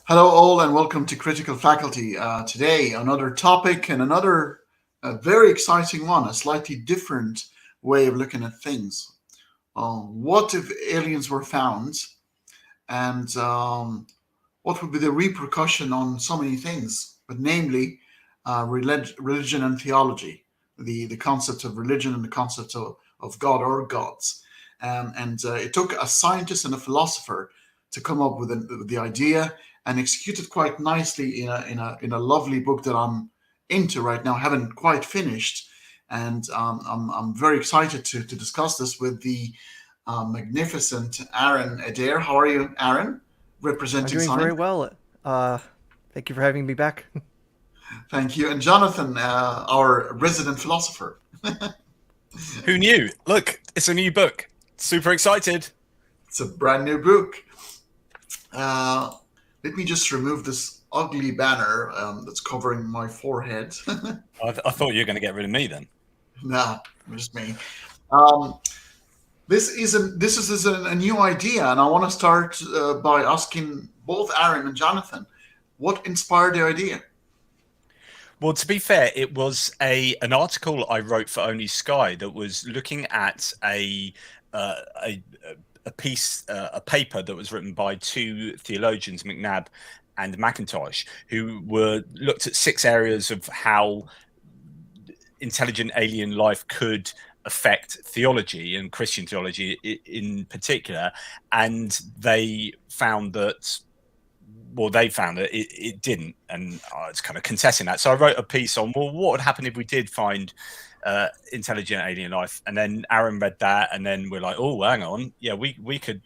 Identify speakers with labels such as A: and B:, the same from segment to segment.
A: Hello, all, and welcome to Critical Faculty. Today, another topic and another very exciting one, a slightly different way of looking at things. What if aliens were found, and what would be the repercussion on so many things, but namely religion and theology, the concept of religion and the concept of God or gods. And it took a scientist and a philosopher to come up with the idea and execute it quite nicely in a lovely book that I'm into right now, haven't quite finished. And I'm very excited to discuss this with the magnificent Aaron Adair. How are you, Aaron?
B: I'm
A: Representing
B: doing very
A: science.
B: well. Thank you for having me back.
A: Thank you. And Jonathan, our resident philosopher.
C: Who knew? Look, it's a new book. Super excited.
A: It's a brand new book. Uh, Let me just remove this ugly banner that's covering my forehead.
C: I thought you were going to get rid of me then.
A: Nah, just me. Um, this is a new idea, and I want to start by asking both Aaron and Jonathan, what inspired the idea?
C: Well, to be fair, it was an article I wrote for Only Sky that was looking at uh, a a paper that was written by two theologians, McNabb and McIntosh, who were looked at 6 areas of how intelligent alien life could affect theology and Christian theology in particular, and they found that it didn't, and it's kind of contesting that. So I wrote a piece on, well, what would happen if we did find intelligent alien life? And then Aaron read that, and then we're like, oh, hang on, yeah, we could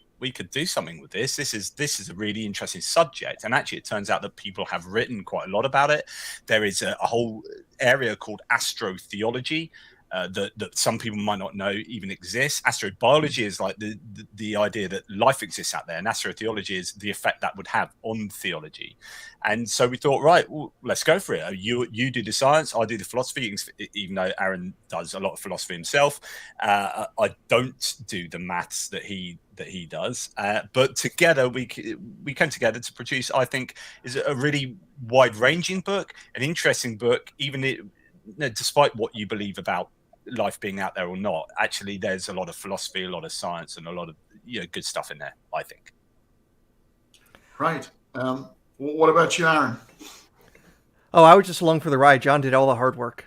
C: do something with this. This is a really interesting subject, and actually, it turns out that people have written quite a lot about it. There is a whole area called astrotheology. That some people might not know even exists. Astrobiology is like the idea that life exists out there, and astrotheology is the effect that would have on theology. And so we thought, right, well, let's go for it. You do the science, I do the philosophy. Even though Aaron does a lot of philosophy himself, I don't do the maths that he does. But together we came together to produce, I think, is a really wide-ranging book, an interesting book, despite what you believe about life being out there or not. Actually, there's a lot of philosophy, a lot of science, and a lot of good stuff in there, I think.
A: Right. What about you, Aaron?
B: Oh, I was just along for the ride. John did all the hard work.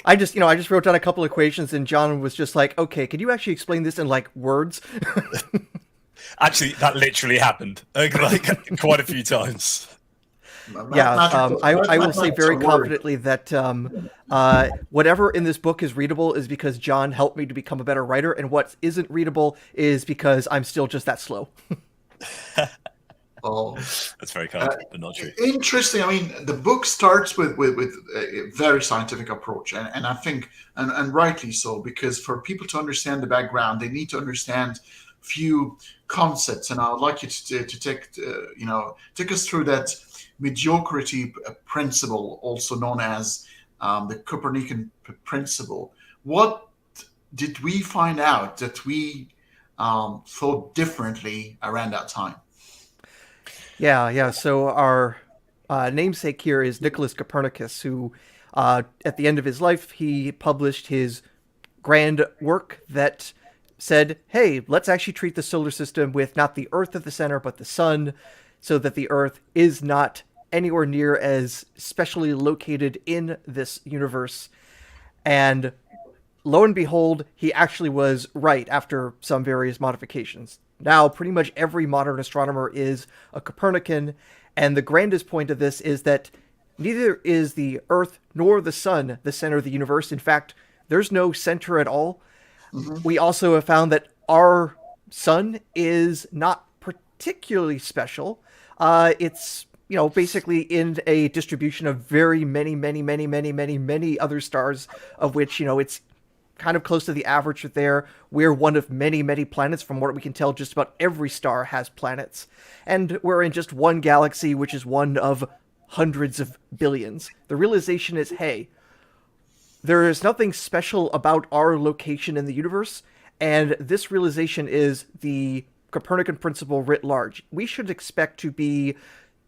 B: I just wrote down a couple equations, and John was just like, "Okay, could you actually explain this in like words?"
C: Actually, that literally happened like quite a few times.
B: Yeah, I will say
A: Mathematics
B: very
A: are words.
B: confidently that whatever in this book is readable is because John helped me to become a better writer, and what isn't readable is because I'm still just that slow.
A: Oh,
C: That's very kind, but not true.
A: interesting. I mean, the book starts with a very scientific approach, and I think, and rightly so, because for people to understand the background, they need to understand few concepts. And I would like you to take us through that mediocrity principle, also known as the Copernican principle. What did we find out that we thought differently around that time?
B: Yeah. So our namesake here is Nicholas Copernicus, who, at the end of his life, he published his grand work that said, hey, let's actually treat the solar system with not the Earth at the center, but the sun, so that the Earth is not anywhere near as specially located in this universe. And lo and behold, he actually was right after some various modifications. Now, pretty much every modern astronomer is a Copernican, and the grandest point of this is that neither is the Earth nor the Sun the center of the universe. In fact, there's no center at all.
A: Hmm.
B: We also have found that our Sun is not particularly special. It's basically in a distribution of very many other stars, of which it's kind of close to the average there. We're one of many planets. From what we can tell, just about every star has planets. And we're in just one galaxy, which is one of hundreds of billions. The realization is, hey, there is nothing special about our location in the universe, and this realization is the Copernican principle writ large, we should expect to be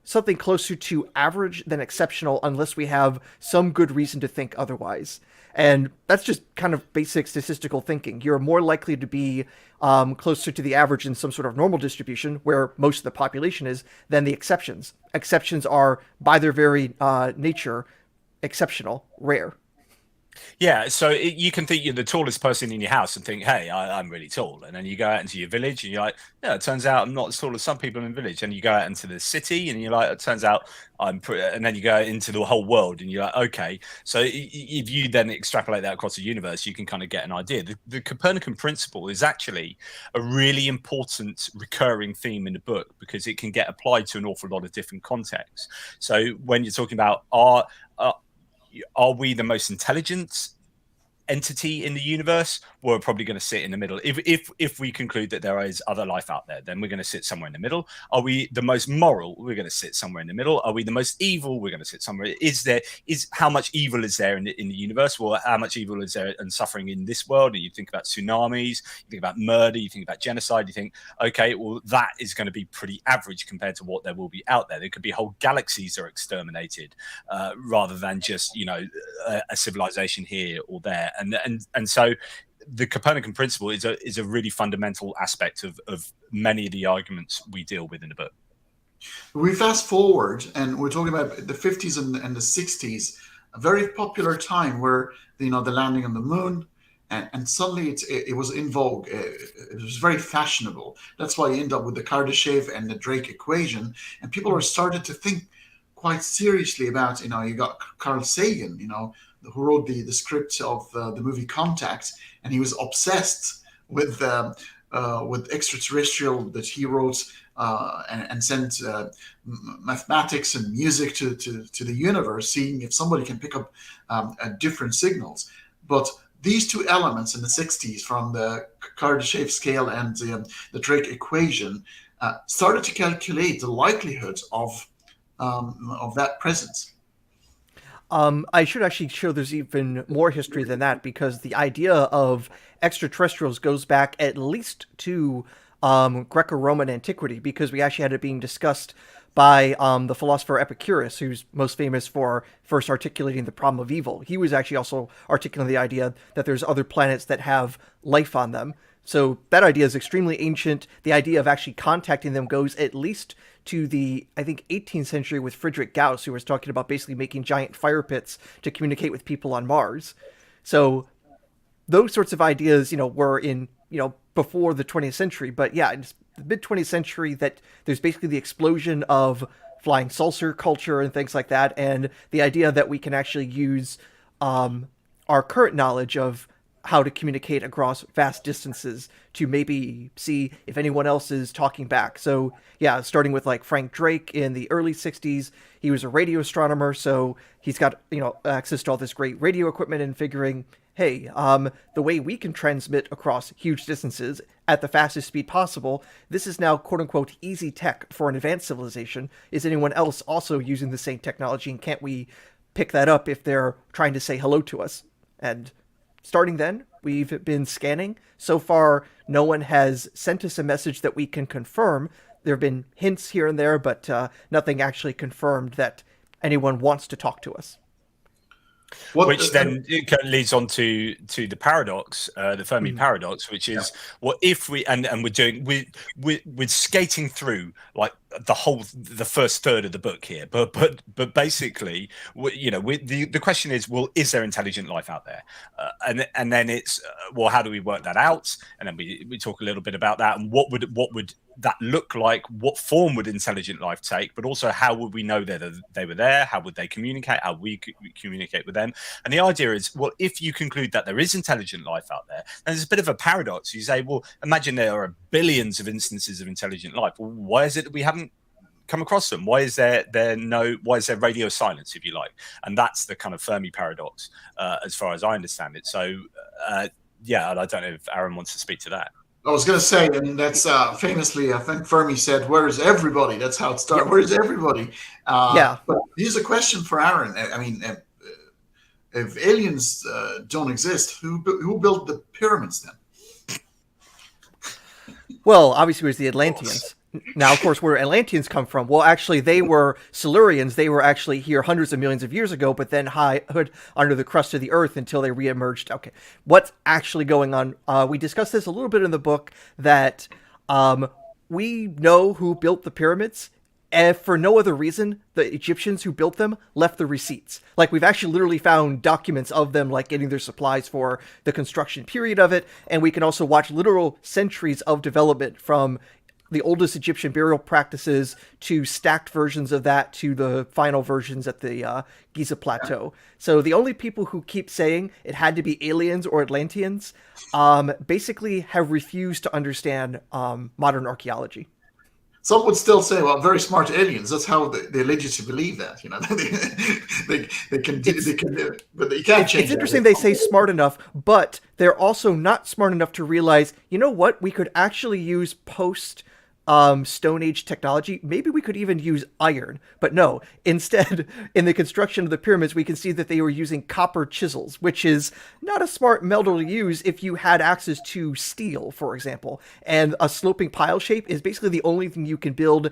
B: something closer to average than exceptional unless we have some good reason to think otherwise. And that's just kind of basic statistical thinking. You're more likely to be closer to the average in some sort of normal distribution, where most of the population is, than the exceptions. Exceptions are, by their very nature, exceptional, rare.
C: Yeah, so you can think you're the tallest person in your house and think, hey, I'm really tall. And then you go out into your village and you're like, yeah, it turns out I'm not as tall as some people in the village. And you go out into the city and you're like, it turns out and then you go into the whole world and you're like, okay. So if you then extrapolate that across the universe, you can kind of get an idea. The Copernican principle is actually a really important recurring theme in the book because it can get applied to an awful lot of different contexts. So when you're talking about are we the most intelligent entity in the universe? We're probably going to sit in the middle. If we conclude that there is other life out there, then we're going to sit somewhere in the middle. Are we the most moral? We're going to sit somewhere in the middle. Are we the most evil? We're going to sit somewhere. How much evil is there in the universe? Well, how much evil is there and suffering in this world? And you think about tsunamis, you think about murder, you think about genocide. You think, okay, well, that is going to be pretty average compared to what there will be out there. There could be whole galaxies that are exterminated, rather than just a civilization here or there. And so the Copernican principle is a really fundamental aspect of many of the arguments we deal with in the book.
A: We fast forward, and we're talking about the 50s and the 60s, a very popular time where the landing on the moon, and suddenly it was in vogue. It was very fashionable. That's why you end up with the Kardashev and the Drake equation, and people are started to think quite seriously about you got Carl Sagan, who wrote the script of the movie Contact, and he was obsessed with Extraterrestrial that he wrote and sent mathematics and music to the universe, seeing if somebody can pick up different signals. But these two elements in the 60s, from the Kardashev scale and the Drake equation, started to calculate the likelihood of that presence.
B: I should actually show there's even more history than that, because the idea of extraterrestrials goes back at least to Greco-Roman antiquity, because we actually had it being discussed by the philosopher Epicurus, who's most famous for first articulating the problem of evil. He was actually also articulating the idea that there's other planets that have life on them. So that idea is extremely ancient. The idea of actually contacting them goes at least to the, I think, 18th century with Friedrich Gauss, who was talking about basically making giant fire pits to communicate with people on Mars. So those sorts of ideas, were in, before the 20th century. But yeah, it's the mid-20th century that there's basically the explosion of flying saucer culture and things like that. And the idea that we can actually use our current knowledge of how to communicate across vast distances to maybe see if anyone else is talking back. So yeah, starting with like Frank Drake in the early 60s, he was a radio astronomer, so he's got, access to all this great radio equipment, and figuring, hey, the way we can transmit across huge distances at the fastest speed possible, this is now quote unquote easy tech for an advanced civilization. Is anyone else also using the same technology, and can't we pick that up if they're trying to say hello to us? And starting then, we've been scanning. So far, no one has sent us a message that we can confirm. There have been hints here and there, but nothing actually confirmed that anyone wants to talk to us.
C: Which then leads on to the paradox, the Fermi paradox, which is, what if we and we're skating through like the first third of the book here, but basically, the question is, well, is there intelligent life out there? And then it's, well, how do we work that out? And then we talk a little bit about that, and what would that look like? What form would intelligent life take? But also, how would we know that they were there? How would they communicate? How we communicate with them? And the idea is, well, if you conclude that there is intelligent life out there, then there's a bit of a paradox. You say, well, imagine there are billions of instances of intelligent life. Well, why is it that we haven't come across them? Why is there radio silence, if you like? And that's the kind of Fermi paradox, as far as I understand it. So, yeah, and I don't know if Aaron wants to speak to that.
A: I was going to say, and that's famously, I think Fermi said, "Where is everybody?" That's how it started. Yep. Where is everybody?
B: Yeah.
A: But here's a question for Aaron. I mean, if aliens don't exist, who built the pyramids then?
B: Well, obviously, it was the Atlanteans. Now, of course, where Atlanteans come from? Well, actually, they were Silurians. They were actually here hundreds of millions of years ago, but then hid under the crust of the Earth until they reemerged. Okay, what's actually going on? We discussed this a little bit in the book that we know who built the pyramids. And for no other reason, the Egyptians who built them left the receipts. Like, we've actually literally found documents of them, like, getting their supplies for the construction period of it. And we can also watch literal centuries of development from the oldest Egyptian burial practices to stacked versions of that to the final versions at the Giza Plateau. So the only people who keep saying it had to be aliens or Atlanteans basically have refused to understand modern archaeology.
A: Some would still say, well, very smart aliens. That's how they lead you to believe that. They can do, they can do it, but you can't change.
B: It's interesting they say smart enough, but they're also not smart enough to realize, you know what? We could actually use post Stone Age technology. Maybe we could even use iron, but no. Instead, in the construction of the pyramids, we can see that they were using copper chisels, which is not a smart metal to use if you had access to steel, for example. And a sloping pile shape is basically the only thing you can build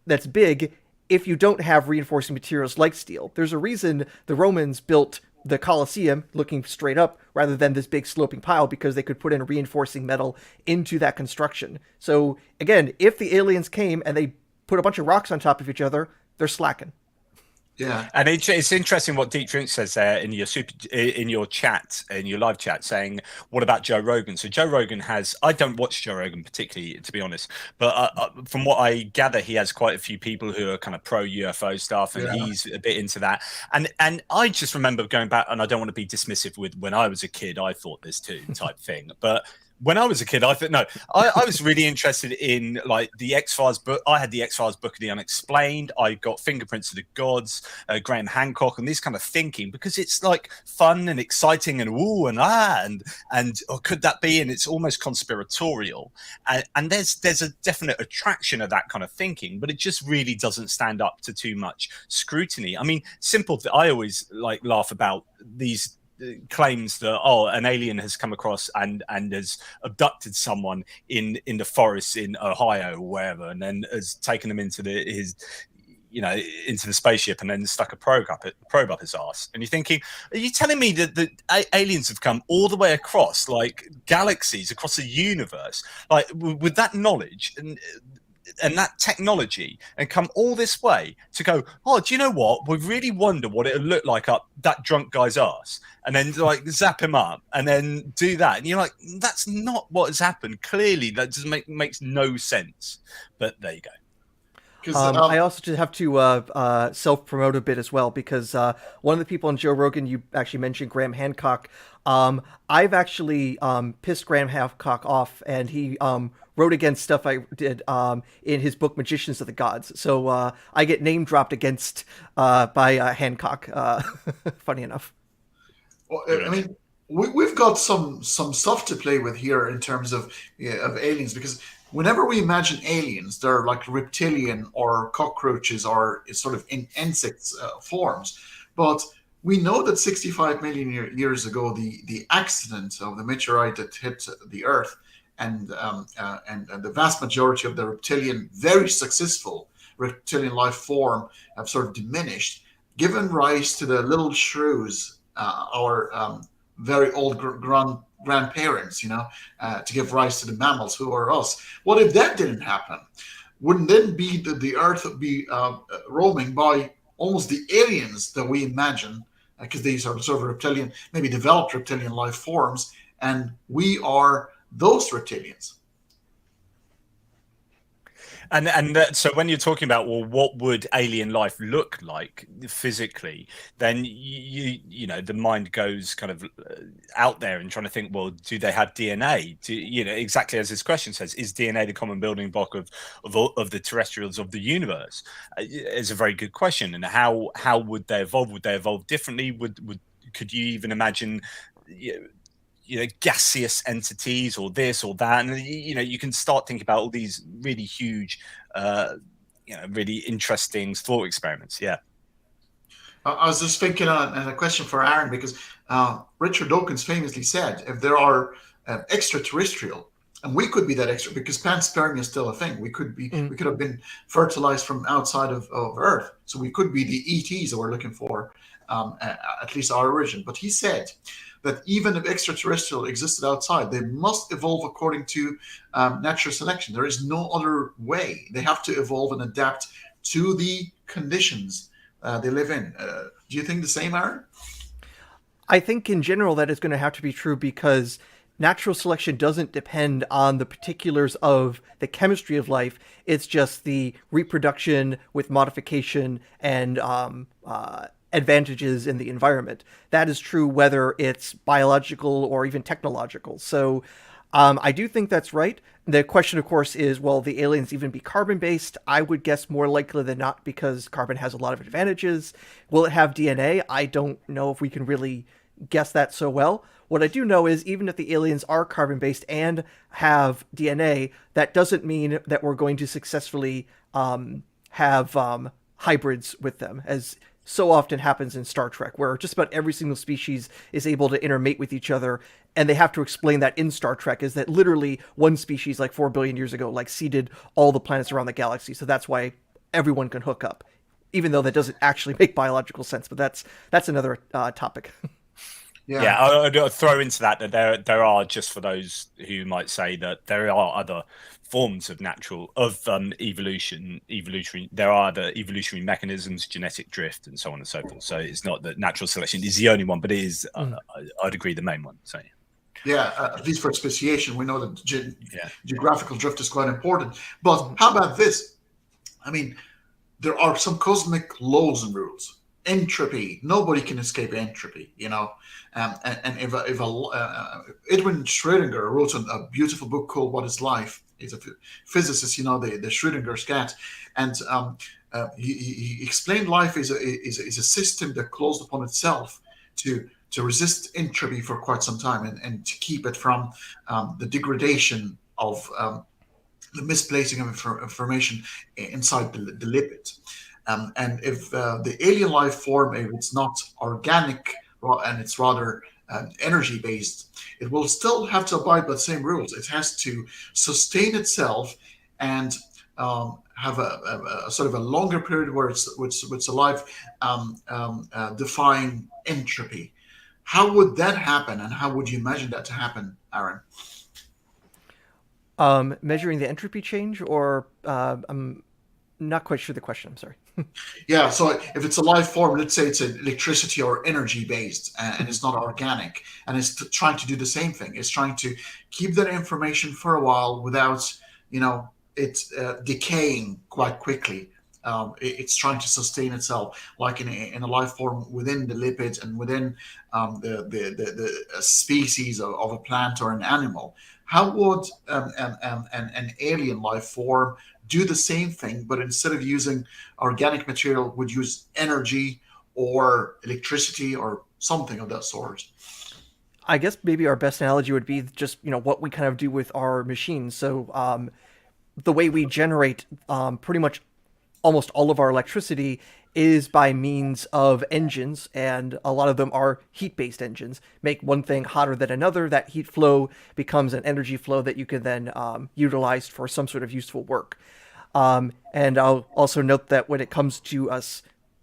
B: that's big if you don't have reinforcing materials like steel. There's a reason the Romans built the Colosseum looking straight up rather than this big sloping pile, because they could put in reinforcing metal into that construction. So again, if the aliens came and they put a bunch of rocks on top of each other, they're slacking.
A: Yeah,
C: and it's interesting what Deep Drink says there in your chat, in your live chat, saying, "What about Joe Rogan?" So Joe Rogan has. I don't watch Joe Rogan particularly, to be honest, but from what I gather, he has quite a few people who are kind of pro UFO stuff, and he's a bit into that. And I just remember going back, and I don't want to be dismissive with when I was a kid, I thought this too type thing, but. When I was a kid, I thought I was really interested in like the X-Files book. I had the X-Files book of the Unexplained. I got Fingerprints of the Gods, Graham Hancock, and this kind of thinking, because it's like fun and exciting and ooh and or could that be? And it's almost conspiratorial. And there's a definite attraction of that kind of thinking, but it just really doesn't stand up to too much scrutiny. I mean, I always like laugh about these claims that an alien has come across and has abducted someone in the forests in Ohio or wherever, and then has taken them into the spaceship and then stuck a probe up his ass. And you're thinking, are you telling me that the aliens have come all the way across like galaxies, across the universe, like with that knowledge and that technology, and come all this way to go, do you know what? We really wonder what it would look like up that drunk guy's ass, and then like zap him up and then do that. And you're like, that's not what has happened. Clearly, that just makes no sense. But there you go.
B: I also just have to self-promote a bit as well, because one of the people on Joe Rogan, you actually mentioned Graham Hancock. I've actually pissed Graham Hancock off, and he wrote against stuff I did in his book Magicians of the Gods. So I get name dropped against by Hancock, funny enough.
A: Well, I mean, we've got some stuff to play with here in terms of aliens, because whenever we imagine aliens, they're like reptilian or cockroaches or sort of in insects forms. But we know that 65 million years ago, the accident of the meteorite that hit the Earth and the vast majority of the reptilian, very successful reptilian life form have sort of diminished, given rise to the little shrews, our very old grandparents, to give rise to the mammals who are us. What if that didn't happen? Wouldn't then be the Earth be roaming by almost the aliens that we imagine, because these are sort of reptilian, maybe developed reptilian life forms, and we are those reptilians.
C: So when you're talking about, well, what would alien life look like physically, then the mind goes kind of out there and trying to think, well, do they have DNA? Exactly as this question says, is DNA the common building block of the terrestrials of the universe? It's a very good question. And how would they evolve? Would they evolve differently? Could you even imagine gaseous entities or this or that, and you can start thinking about all these really huge really interesting thought experiments.
A: I was just thinking on a question for Aaron, because Richard Dawkins famously said, if there are extraterrestrial And we could be that extra because panspermia is still a thing. We could be,
B: Mm.
A: we could have been fertilized from outside of Earth, so we could be the ETs that we're looking for, at least our origin. But he said that even if extraterrestrial existed outside, they must evolve according to natural selection. There is no other way. They have to evolve and adapt to the conditions they live in. Do you think the same, Aaron?
B: I think in general that is going to have to be true because natural selection doesn't depend on the particulars of the chemistry of life. It's just the reproduction with modification and advantages in the environment. That is true whether it's biological or even technological. So I do think that's right. The question, of course, is will the aliens even be carbon based? I would guess more likely than not because carbon has a lot of advantages. Will it have DNA? I don't know if we can really guess that so well. What I do know is even if the aliens are carbon based and have DNA, that doesn't mean that we're going to successfully have hybrids with them, as so often happens in Star Trek, where just about every single species is able to intermate with each other. And they have to explain that in Star Trek is that literally one species like 4 billion years ago, like seeded all the planets around the galaxy. So that's why everyone can hook up, even though that doesn't actually make biological sense. But that's another topic.
C: Yeah, I'll throw into that there are, just for those who might say that there are other forms of evolutionary. There are other evolutionary mechanisms, genetic drift, and so on and so forth. So it's not that natural selection is the only one, but it is. I'd agree, the main one. So.
A: Yeah, at least for speciation, we know that geographical drift is quite important. But how about this? I mean, there are some cosmic laws and rules. Entropy, nobody can escape entropy, you know. And if Edwin Schrödinger wrote a beautiful book called "What Is Life." He's a physicist, you know, the Schrödinger's cat, and he explained life is a system that closed upon itself to resist entropy for quite some time and to keep it from the degradation of the misplacing of information inside the lipid. And if the alien life form, if it's not organic and it's rather energy based, it will still have to abide by the same rules. It has to sustain itself and have a sort of a longer period where it's alive, defying entropy. How would that happen, and how would you imagine that to happen, Aaron?
B: Measuring the entropy change, or I'm not quite sure the question. I'm sorry.
A: Yeah, so if it's a life form, let's say it's electricity or energy based, and it's not organic, and it's trying to do the same thing. It's trying to keep that information for a while without, it decaying quite quickly. It's trying to sustain itself, like in a life form within the lipids and within the species of a plant or an animal. How would an alien life form do the same thing, but instead of using organic material, would use energy or electricity or something of that sort?
B: I guess maybe our best analogy would be just what we kind of do with our machines. So the way we generate pretty much almost all of our electricity is by means of engines, and a lot of them are heat-based engines. Make one thing hotter than another, that heat flow becomes an energy flow that you can then utilize for some sort of useful work. And I'll also note that when it comes to us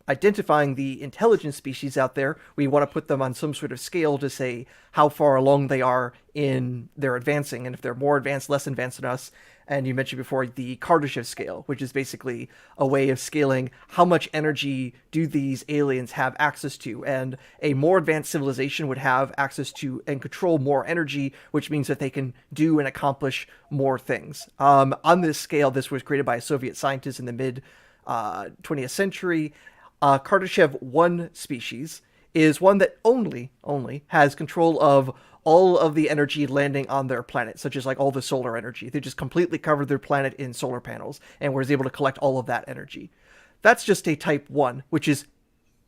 B: identifying the intelligent species out there, we want to put them on some sort of scale to say how far along they are in their advancing, and if they're more advanced, less advanced than us. And you mentioned before the Kardashev scale, which is basically a way of scaling how much energy do these aliens have access to. And a more advanced civilization would have access to and control more energy, which means that they can do and accomplish more things. On this scale, this was created by a Soviet scientist in the mid 20th century. Kardashev 1 species is one that only has control of all of the energy landing on their planet, such as like all the solar energy. They just completely covered their planet in solar panels and was able to collect all of that energy. That's just a type 1, which is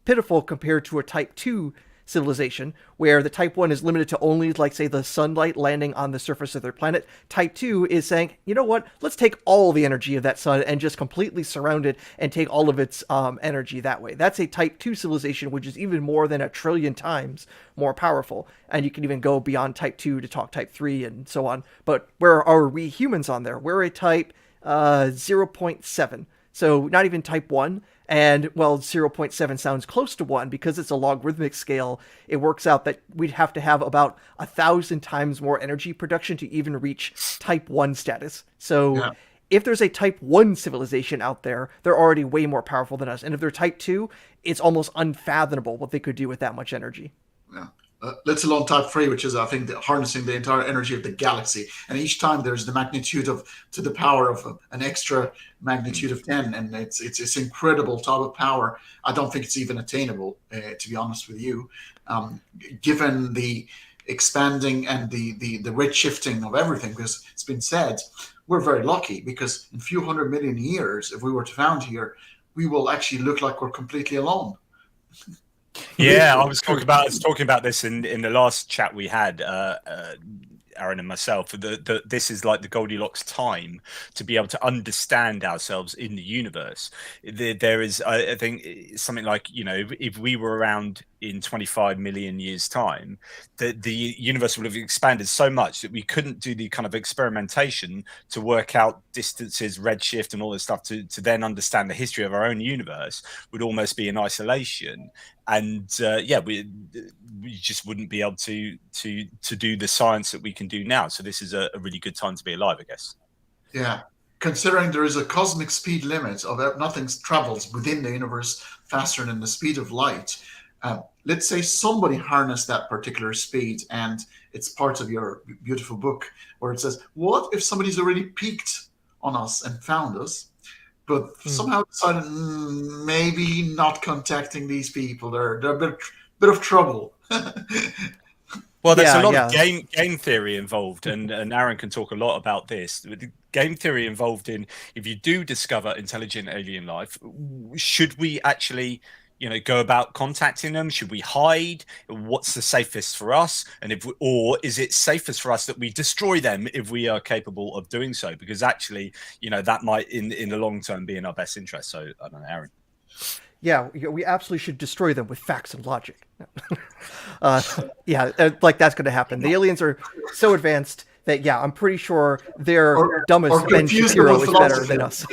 B: pitiful compared to a type 2 civilization, where the type 1 is limited to only, like, say, the sunlight landing on the surface of their planet. Type 2 is saying, you know what, let's take all the energy of that sun and just completely surround it and take all of its energy that way. That's a type 2 civilization, which is even more than 1,000,000,000,000 times more powerful. And you can even go beyond type 2 to talk type 3 and so on. But where are we humans on there? We're a type 0.7. So not even type 1. And, well, 0.7 sounds close to 1 because it's a logarithmic scale. It works out that we'd have to have about 1,000 times more energy production to even reach type 1 status. So if there's a type 1 civilization out there, they're already way more powerful than us. And if they're type 2, it's almost unfathomable what they could do with that much energy.
A: Yeah. Let alone type 3, which is, I think, harnessing the entire energy of the galaxy. And each time there's the magnitude to the power of an extra magnitude of 10. And it's incredible type of power. I don't think it's even attainable, to be honest with you, given the expanding and the rate shifting of everything. Because it's been said, we're very lucky because in a few 100 million years, if we were to found here, we will actually look like we're completely alone.
C: Yeah, I was talking about this in the last chat we had, Aaron and myself. This is like the Goldilocks time to be able to understand ourselves in the universe. There is, I think, something like, if we were around in 25 million years' time, the universe would have expanded so much that we couldn't do the kind of experimentation to work out distances, redshift, and all this stuff to then understand the history of our own universe. Would almost be in isolation. And we just wouldn't be able to do the science that we can do now. So this is a really good time to be alive, I guess.
A: Yeah, considering there is a cosmic speed limit of nothing travels within the universe faster than the speed of light. Let's say somebody harnessed that particular speed, and it's part of your beautiful book where it says, what if somebody's already peaked on us and found us, but somehow decided maybe not contacting these people? They're a bit of trouble.
C: Well, there's a lot of game theory involved, and Aaron can talk a lot about this. The game theory involved in, if you do discover intelligent alien life, should we actually go about contacting them? Should we hide? What's the safest for us? And or is it safest for us that we destroy them if we are capable of doing so? Because actually, that might in the long term be in our best interest. So I don't know, Aaron.
B: Yeah, we absolutely should destroy them with facts and logic. Like that's going to happen. The aliens are so advanced that, I'm pretty sure their dumbest Ben Shapiro is better than us.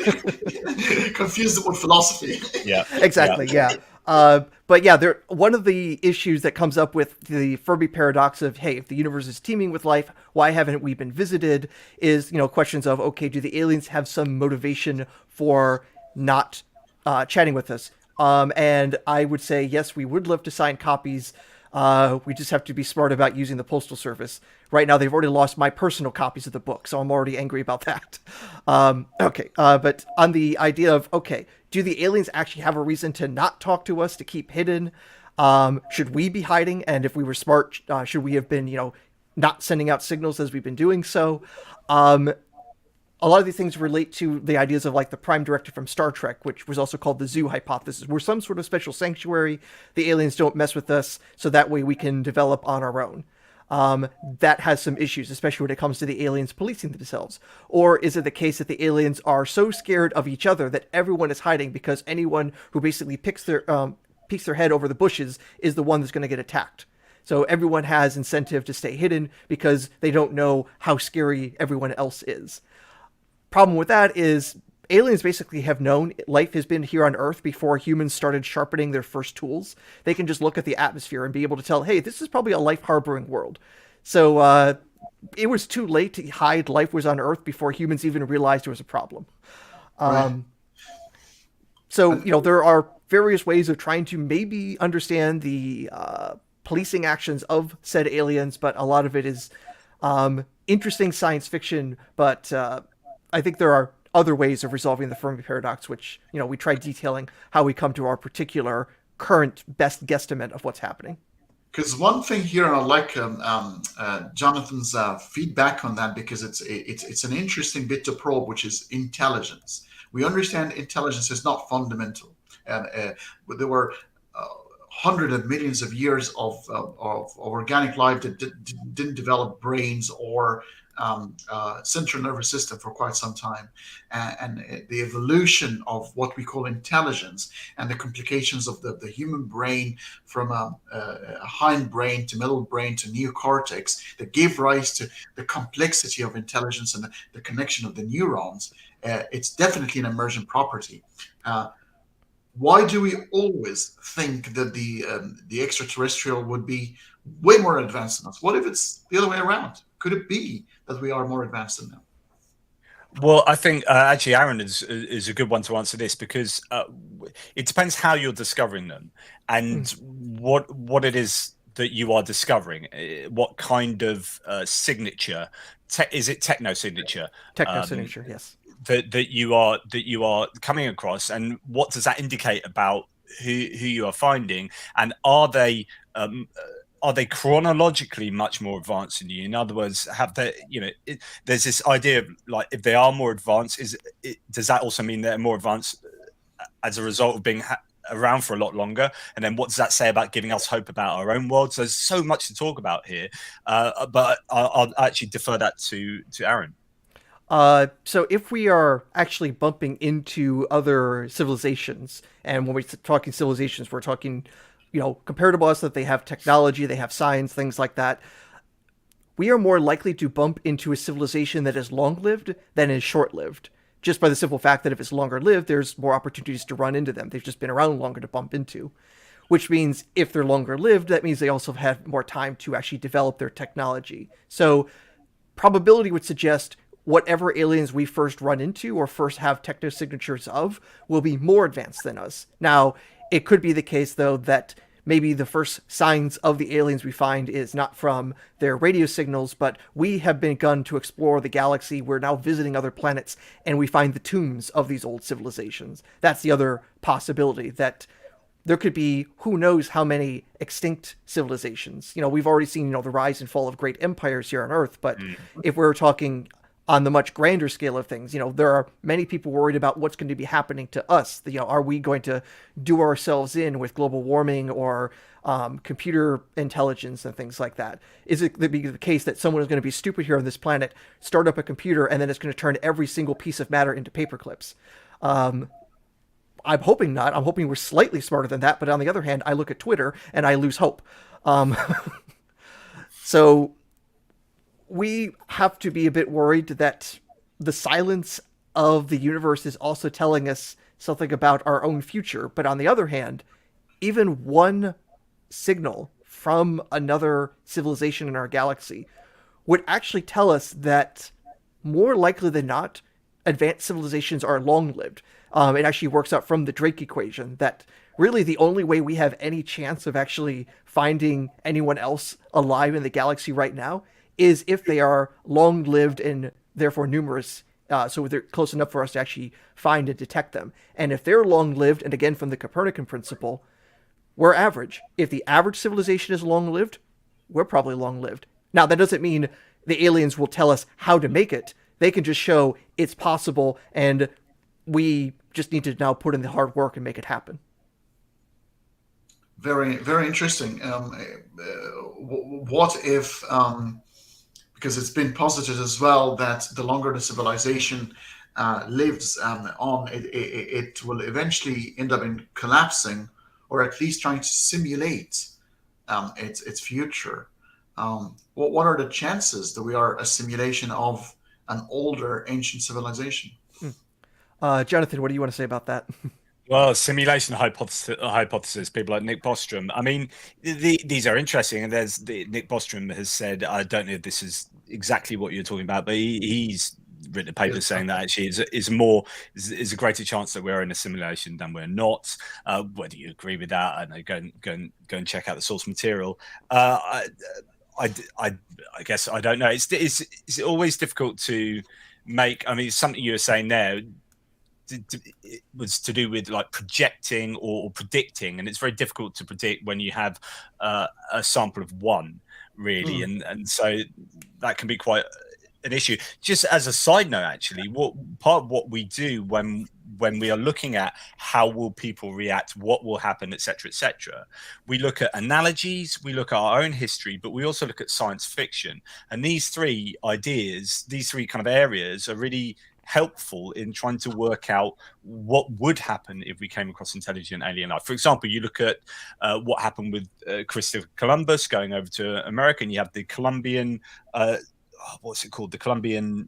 A: Confuse it with philosophy.
B: Yeah, exactly. Yeah. But one of the issues that comes up with the Fermi paradox of, hey, if the universe is teeming with life, why haven't we been visited? Is, questions of, okay, do the aliens have some motivation for not chatting with us? And I would say, yes, we would love to sign copies. We just have to be smart about using the postal service. Right now, they've already lost my personal copies of the book, so I'm already angry about that. But on the idea of, do the aliens actually have a reason to not talk to us, to keep hidden? Should we be hiding? And if we were smart, should we have been, not sending out signals as we've been doing so? A lot of these things relate to the ideas of, like, the Prime Directive from Star Trek, which was also called the Zoo hypothesis. We're some sort of special sanctuary. The aliens don't mess with us, so that way we can develop on our own. That has some issues, especially when it comes to the aliens policing themselves. Or is it the case that the aliens are so scared of each other that everyone is hiding because anyone who basically peeks their head over the bushes is the one that's going to get attacked? So everyone has incentive to stay hidden because they don't know how scary everyone else is. Problem with that is aliens basically have known life has been here on Earth before humans started sharpening their first tools. They can just look at the atmosphere and be able to tell, hey, this is probably a life-harboring world. So it was too late to hide life was on Earth before humans even realized there was a problem. Right. So, there are various ways of trying to maybe understand the policing actions of said aliens, but a lot of it is interesting science fiction, but I think there are other ways of resolving the Fermi paradox, which, we tried detailing how we come to our particular current best guesstimate of what's happening.
A: Because one thing here, and I like Jonathan's feedback on that, because it's an interesting bit to probe, which is intelligence. We understand intelligence is not fundamental. And there were hundreds of millions of years of organic life that didn't develop brains or central nervous system for quite some time, and the evolution of what we call intelligence and the complications of the human brain from a hind brain to middle brain to neocortex that gave rise to the complexity of intelligence and the connection of the neurons. It's definitely an emergent property. Why do we always think that the extraterrestrial would be way more advanced than us? What if it's the other way around? Could it be that we are more advanced than them?
C: Well, I think actually Aaron is a good one to answer this, because it depends how you're discovering them and what it is that you are discovering. What kind of signature? Is it techno signature?
B: Techno signature, yes.
C: That you are coming across, and what does that indicate about who you are finding, and are they chronologically much more advanced than you? In other words, have they, there's this idea of, like, if they are more advanced, does that also mean they're more advanced as a result of being around for a lot longer? And then what does that say about giving us hope about our own world? So there's so much to talk about here, but I'll actually defer that to Aaron.
B: So if we are actually bumping into other civilizations, and when we're talking civilizations, we're talking, compared to us, that they have technology, they have science, things like that, we are more likely to bump into a civilization that is long-lived than is short-lived. Just by the simple fact that if it's longer-lived, there's more opportunities to run into them. They've just been around longer to bump into. Which means if they're longer-lived, that means they also have more time to actually develop their technology. So probability would suggest whatever aliens we first run into or first have techno-signatures of will be more advanced than us. Now, it could be the case, though, that maybe the first signs of the aliens we find is not from their radio signals, but we have begun to explore the galaxy. We're now visiting other planets, and we find the tombs of these old civilizations. That's the other possibility, that there could be who knows how many extinct civilizations. We've already seen, the rise and fall of great empires here on Earth, but if we're talking on the much grander scale of things, there are many people worried about what's going to be happening to us. Are we going to do ourselves in with global warming or computer intelligence and things like that? Is it going to be the case that someone is going to be stupid here on this planet, start up a computer, and then it's going to turn every single piece of matter into paper clips? I'm hoping not. I'm hoping we're slightly smarter than that. But on the other hand, I look at Twitter and I lose hope. So we have to be a bit worried that the silence of the universe is also telling us something about our own future. But on the other hand, even one signal from another civilization in our galaxy would actually tell us that, more likely than not, advanced civilizations are long-lived. It actually works out from the Drake equation that really the only way we have any chance of actually finding anyone else alive in the galaxy right now is if they are long-lived and therefore numerous, so they're close enough for us to actually find and detect them. And if they're long-lived, and again from the Copernican principle, we're average. If the average civilization is long-lived, we're probably long-lived. Now, that doesn't mean the aliens will tell us how to make it. They can just show it's possible, and we just need to now put in the hard work and make it happen.
A: Very, very interesting. What if... because it's been posited as well that the longer the civilization lives on, it will eventually end up in collapsing, or at least trying to simulate its future. What are the chances that we are a simulation of an older ancient civilization?
B: Jonathan, what do you want to say about that?
C: Well, simulation hypothesis, people like Nick Bostrom. I mean, these are interesting. And Nick Bostrom has said, I don't know if this is exactly what you're talking about, but he's written a paper saying that actually is a greater chance that we're in a simulation than we're not. Whether you agree with that, I don't know, go and check out the source material. I guess I don't know. It's always difficult to make. I mean, something you were saying there was to do with like projecting or predicting, and it's very difficult to predict when you have a sample of one, really, and so that can be quite an issue. Just as a side note, actually, what we do when when we are looking at how will people react, what will happen, etc., we look at analogies, we look at our own history, but we also look at science fiction. And these three ideas, these three kind of areas are really helpful in trying to work out what would happen if we came across intelligent alien life. For example, you look at what happened with Christopher Columbus going over to America, and you have the Columbian, what's it called? The Columbian,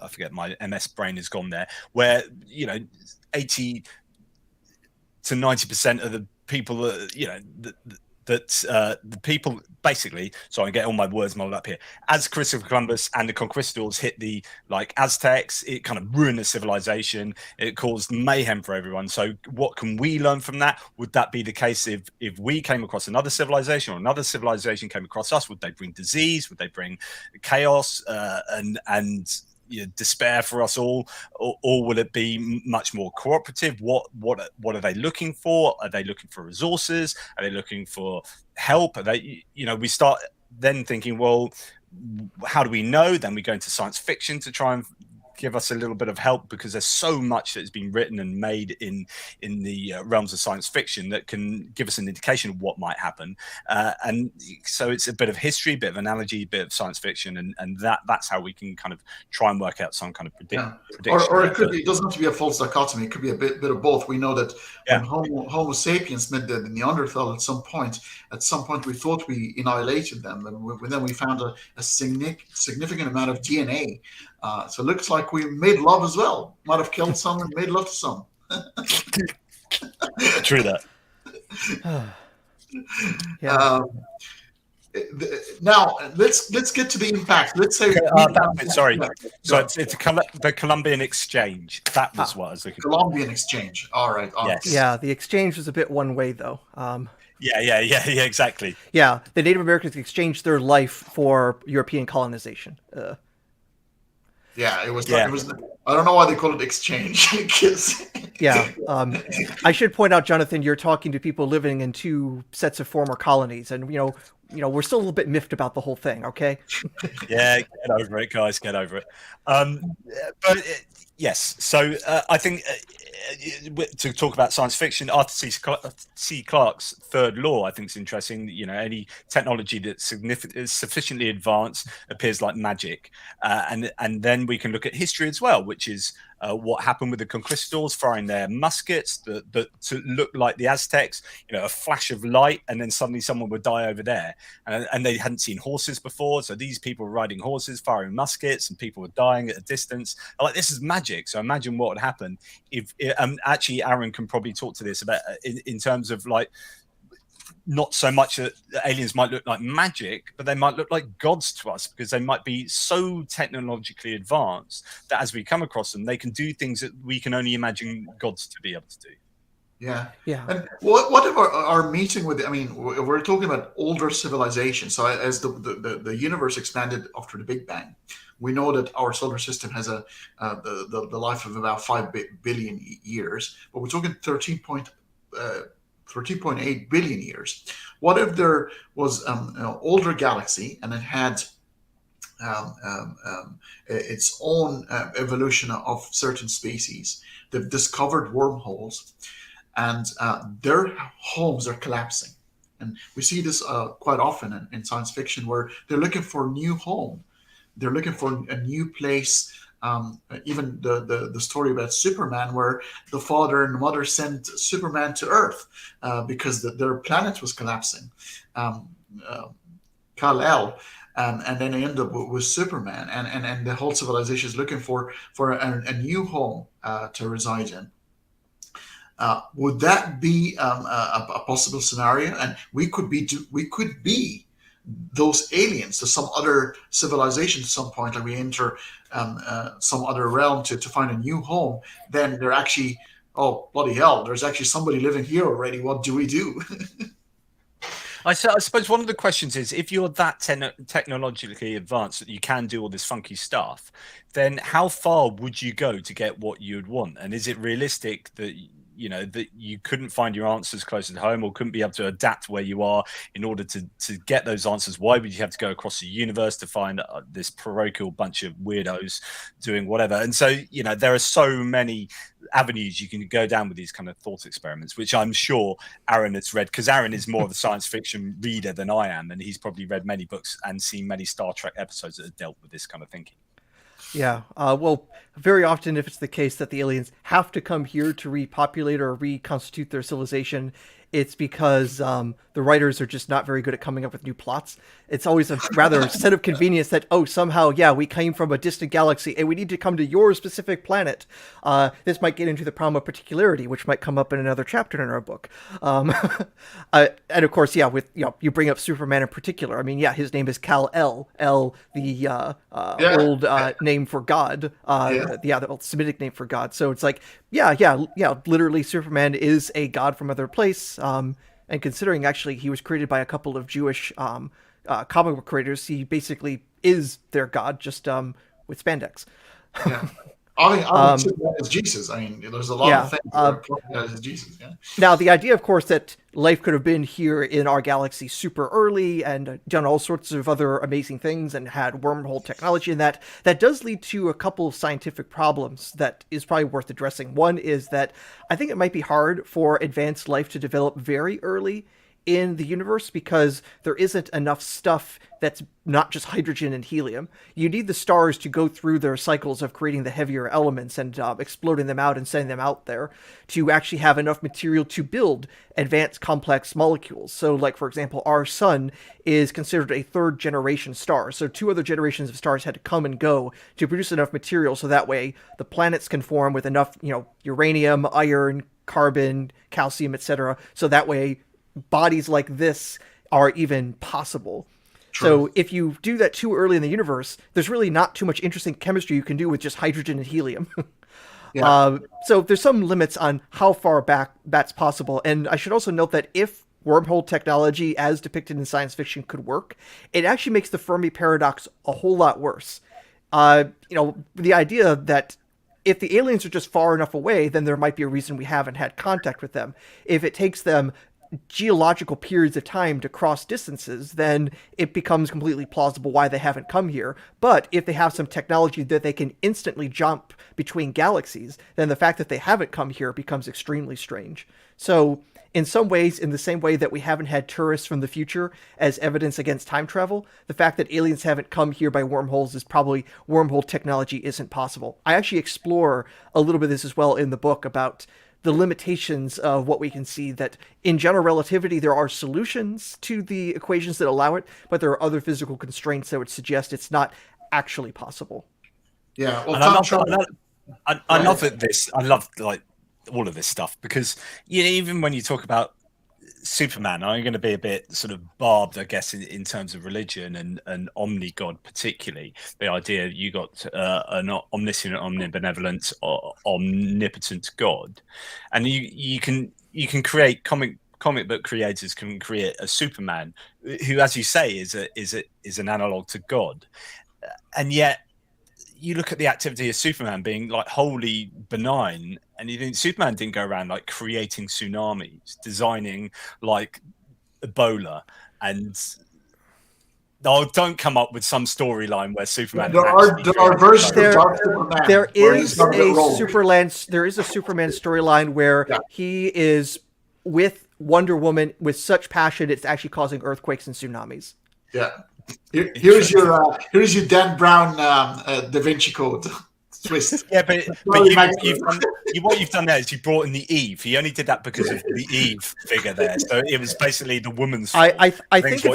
C: I forget, my MS brain has gone there, where, 80 to 90% of the people, the people basically, so I get all my words muddled up here, as Christopher Columbus and the conquistadors hit the Aztecs, it kind of ruined the civilization, it caused mayhem for everyone. So what can we learn from that? Would that be the case if we came across another civilization, or another civilization came across us? Would they bring disease? Would they bring chaos and despair for us all, or will it be much more cooperative? What are they looking for? Are they looking for resources? Are they looking for help? Are they, we start then thinking, well, how do we know? Then we go into science fiction to try and give us a little bit of help, because there's so much that has been written and made in the realms of science fiction that can give us an indication of what might happen. And so it's a bit of history, a bit of analogy, a bit of science fiction, and that's how we can kind of try and work out some kind of prediction.
A: Or it could be, it doesn't have to be a false dichotomy. It could be a bit of both. We know that when Homo sapiens met the Neanderthal at some point we thought we annihilated them, and then we found a significant amount of DNA. So it looks like we made love as well. Might have killed some and made love to some.
C: True that.
A: Now let's get to the impact. Let's say
C: sorry. So it's the Columbian exchange. That was what I was looking for.
A: Columbian exchange. All right.
C: Yes.
B: Yeah, the exchange was a bit one way though.
C: Yeah, exactly.
B: Yeah, the Native Americans exchanged their life for European colonization.
A: Yeah, it was. I don't know why they call it exchange.
B: Yeah, I should point out, Jonathan, you're talking to people living in two sets of former colonies, and we're still a little bit miffed about the whole thing. Okay.
C: Yeah, get over it, guys. Get over it. Yes. So I think to talk about science fiction, Arthur C. Clarke's third law, I think, is interesting. Any technology that's sufficiently advanced appears like magic, and then we can look at history as well, which is what happened with the conquistadors firing their muskets that to look like the Aztecs. A flash of light, and then suddenly someone would die over there, and they hadn't seen horses before, so these people were riding horses, firing muskets, and people were dying at a distance. This is magic. So imagine what would happen if actually Aaron can probably talk to this about in terms of not so much that aliens might look like magic, but they might look like gods to us, because they might be so technologically advanced that as we come across them, they can do things that we can only imagine gods to be able to do.
A: Yeah.
B: And
A: what if our meeting with? I mean, we're talking about older civilizations. So as the universe expanded after the Big Bang, we know that our solar system has the life of about 5 billion years, but we're talking 13.8 billion years. What if there was an older galaxy and it had its own evolution of certain species? They've discovered wormholes, and their homes are collapsing. And we see this quite often in science fiction, where they're looking for a new home. They're looking for a new place. Even the story about Superman, where the father and mother sent Superman to Earth because their planet was collapsing. Kal-El. And then they end up with Superman, and the whole civilization is looking for a new home to reside in. Would that be a possible scenario? And we could be those aliens to some other civilization at some point, like we enter some other realm to find a new home. Then they're actually, oh bloody hell, there's actually somebody living here already. What do we do?
C: I suppose one of the questions is, if you're that technologically advanced that you can do all this funky stuff, then how far would you go to get what you'd want? And is it realistic that that you couldn't find your answers close at home, or couldn't be able to adapt where you are in order to get those answers. Why would you have to go across the universe to find this parochial bunch of weirdos doing whatever? And so, there are so many avenues you can go down with these kind of thought experiments, which I'm sure Aaron has read, because Aaron is more of a science fiction reader than I am, and he's probably read many books and seen many Star Trek episodes that have dealt with this kind of thinking.
B: Yeah. Well, very often, if it's the case that the aliens have to come here to repopulate or reconstitute their civilization, it's because the writers are just not very good at coming up with new plots. It's always a rather set of convenience that, somehow, we came from a distant galaxy and we need to come to your specific planet. This might get into the problem of particularity, which might come up in another chapter in our book. And of course, with you bring up Superman in particular. I mean, his name is Kal-El. El, the old name for God. The old Semitic name for God. So it's like, literally Superman is a god from another place. And considering actually he was created by a couple of Jewish comic book creators, he basically is their god, just with spandex.
A: Yeah. I think it's Jesus. I mean, there's a lot of things that are as Jesus. Yeah.
B: Now, the idea, of course, that life could have been here in our galaxy super early and done all sorts of other amazing things and had wormhole technology, and that does lead to a couple of scientific problems that is probably worth addressing. One is that I think it might be hard for advanced life to develop very early in the universe because there isn't enough stuff that's not just hydrogen and helium. You need the stars to go through their cycles of creating the heavier elements and exploding them out and sending them out there to actually have enough material to build advanced complex molecules. So, like, for example, our sun is considered a third generation star. So 2 other generations of stars had to come and go to produce enough material so that way the planets can form with enough, uranium, iron, carbon, calcium, etc. So that way bodies like this are even possible. True. So if you do that too early in the universe, there's really not too much interesting chemistry you can do with just hydrogen and helium. So there's some limits on how far back that's possible. And I should also note that if wormhole technology as depicted in science fiction could work, it actually makes the Fermi paradox a whole lot worse. The idea that if the aliens are just far enough away, then there might be a reason we haven't had contact with them. If it takes them geological periods of time to cross distances, then it becomes completely plausible why they haven't come here. But if they have some technology that they can instantly jump between galaxies, then the fact that they haven't come here becomes extremely strange. So in some ways, in the same way that we haven't had tourists from the future as evidence against time travel, the fact that aliens haven't come here by wormholes is probably wormhole technology isn't possible. I actually explore a little bit of this as well in the book about the limitations of what we can see, that in general relativity, there are solutions to the equations that allow it, but there are other physical constraints that would suggest it's not actually possible.
A: Yeah. Well,
C: I love this. I love all of this stuff because even when you talk about Superman, I'm going to be a bit sort of barbed, I guess, in terms of religion and omni-god, particularly the idea that you got an omniscient, omnibenevolent, omnipotent God, and you can create comic book creators can create a Superman who, as you say, is an analog to God, and yet you look at the activity of Superman being like wholly benign, and you think Superman didn't go around like creating tsunamis, designing like Ebola, and don't come up with some storyline where Superman.
A: There are versions of Dark Superman.
B: There is a Superman storyline where he is with Wonder Woman with such passion it's actually causing earthquakes and tsunamis.
A: Yeah. Here's your Dan Brown Da Vinci Code twist.
C: Yeah, but what you've done there is you brought in the Eve. He only did that because of the Eve figure there. So it was basically the woman's fault.
B: I think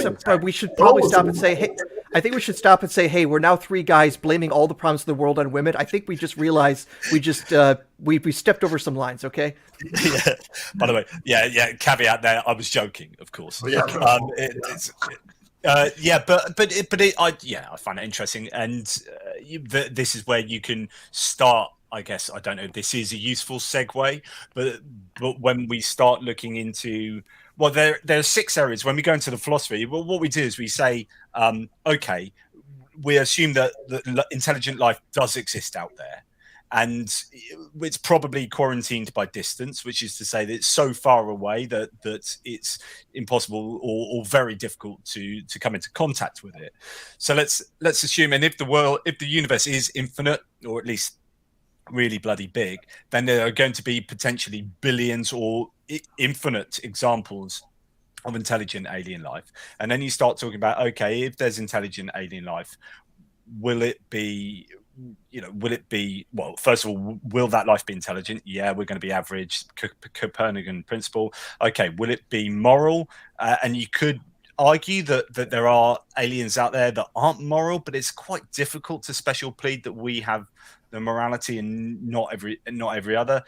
B: we should probably stop and say, hey, I think we should stop and say, hey, we're now 3 guys blaming all the problems of the world on women. I think we just realized we stepped over some lines, okay?
C: Yeah. By the way, caveat there, I was joking, of course.
A: Yeah.
C: I find it interesting, and this is where you can start. I guess I don't know if this is a useful segue, but when we start looking into there are 6 areas when we go into the philosophy. Well, what we do is we say, okay, we assume that intelligent life does exist out there, and it's probably quarantined by distance, which is to say that it's so far away that it's impossible or very difficult to come into contact with it. So let's assume, and if the universe is infinite, or at least really bloody big, then there are going to be potentially billions or infinite examples of intelligent alien life. And then you start talking about, okay, if there's intelligent alien life, will it be, well, first of all, will that life be intelligent? Yeah, we're going to be average, Copernican principle. Okay, will it be moral? And you could argue that there are aliens out there that aren't moral, but it's quite difficult to special plead that we have the morality and not every other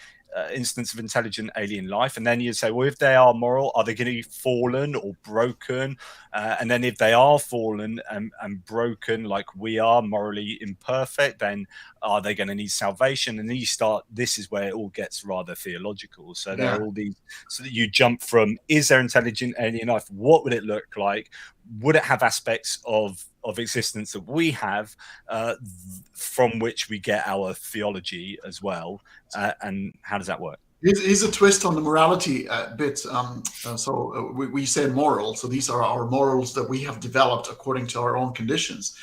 C: instance of intelligent alien life. And then you say, well, if they are moral, are they going to be fallen or broken? And then if they are fallen and broken, like we are, morally imperfect, then are they going to need salvation? And then this is where it all gets rather theological. So there are all these, so that you jump from, is there intelligent alien life? What would it look like? Would it have aspects of existence that we have, from which we get our theology as well? And how does that work?
A: Here's a twist on the morality bit. We say moral. So these are our morals that we have developed according to our own conditions.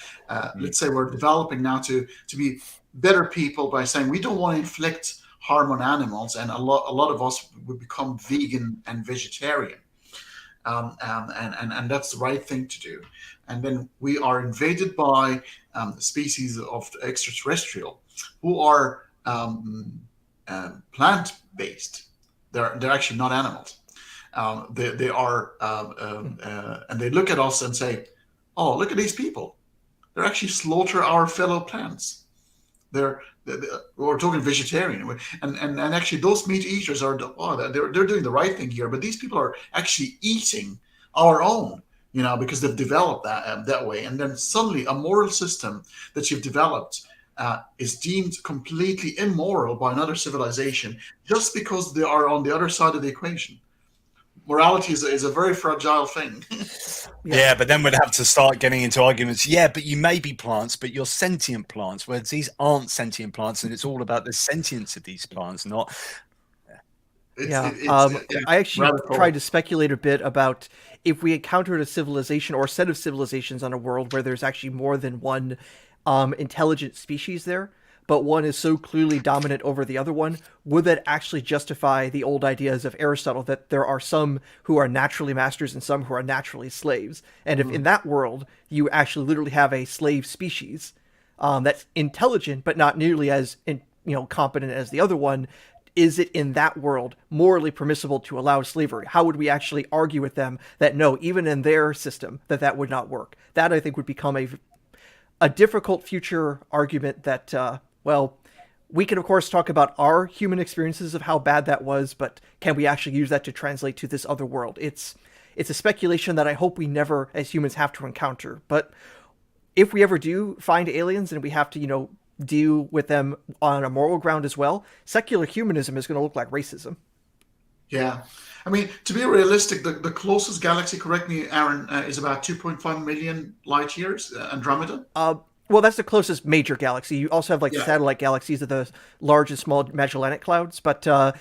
A: Let's say we're developing now to be better people by saying we don't want to inflict harm on animals, and a lot of us would become vegan and vegetarian. And that's the right thing to do. And then we are invaded by species of extraterrestrial who are plant-based. They're actually not animals. They are, and they look at us and say, "Oh, look at these people! They're actually slaughter our fellow plants." We're talking vegetarian, and actually those meat eaters they're doing the right thing here. But these people are actually eating our own, because they've developed that way. And then suddenly a moral system that you've developed is deemed completely immoral by another civilization just because they are on the other side of the equation. Morality is a very fragile thing.
C: Yeah, but then we'd have to start getting into arguments. Yeah, but you may be plants, but you're sentient plants, whereas these aren't sentient plants, and it's all about the sentience of these plants, not.
B: I actually tried to speculate a bit about if we encountered a civilization or a set of civilizations on a world where there's actually more than one intelligent species there, but one is so clearly dominant over the other one, would that actually justify the old ideas of Aristotle that there are some who are naturally masters and some who are naturally slaves? And if in that world you actually literally have a slave species that's intelligent but not nearly as competent as the other one, is it in that world morally permissible to allow slavery? How would we actually argue with them that no, even in their system, that would not work? That, I think, would become a difficult future argument that, we can, of course, talk about our human experiences of how bad that was, but can we actually use that to translate to this other world? It's a speculation that I hope we never, as humans, have to encounter. But if we ever do find aliens and we have to, deal with them on a moral ground as well, secular humanism is going to look like racism.
A: Yeah. I mean, to be realistic, the closest galaxy, correct me, Aaron, is about 2.5 million light years, Andromeda.
B: Well, that's the closest major galaxy. You also have satellite galaxies of the large and small Magellanic Clouds, but at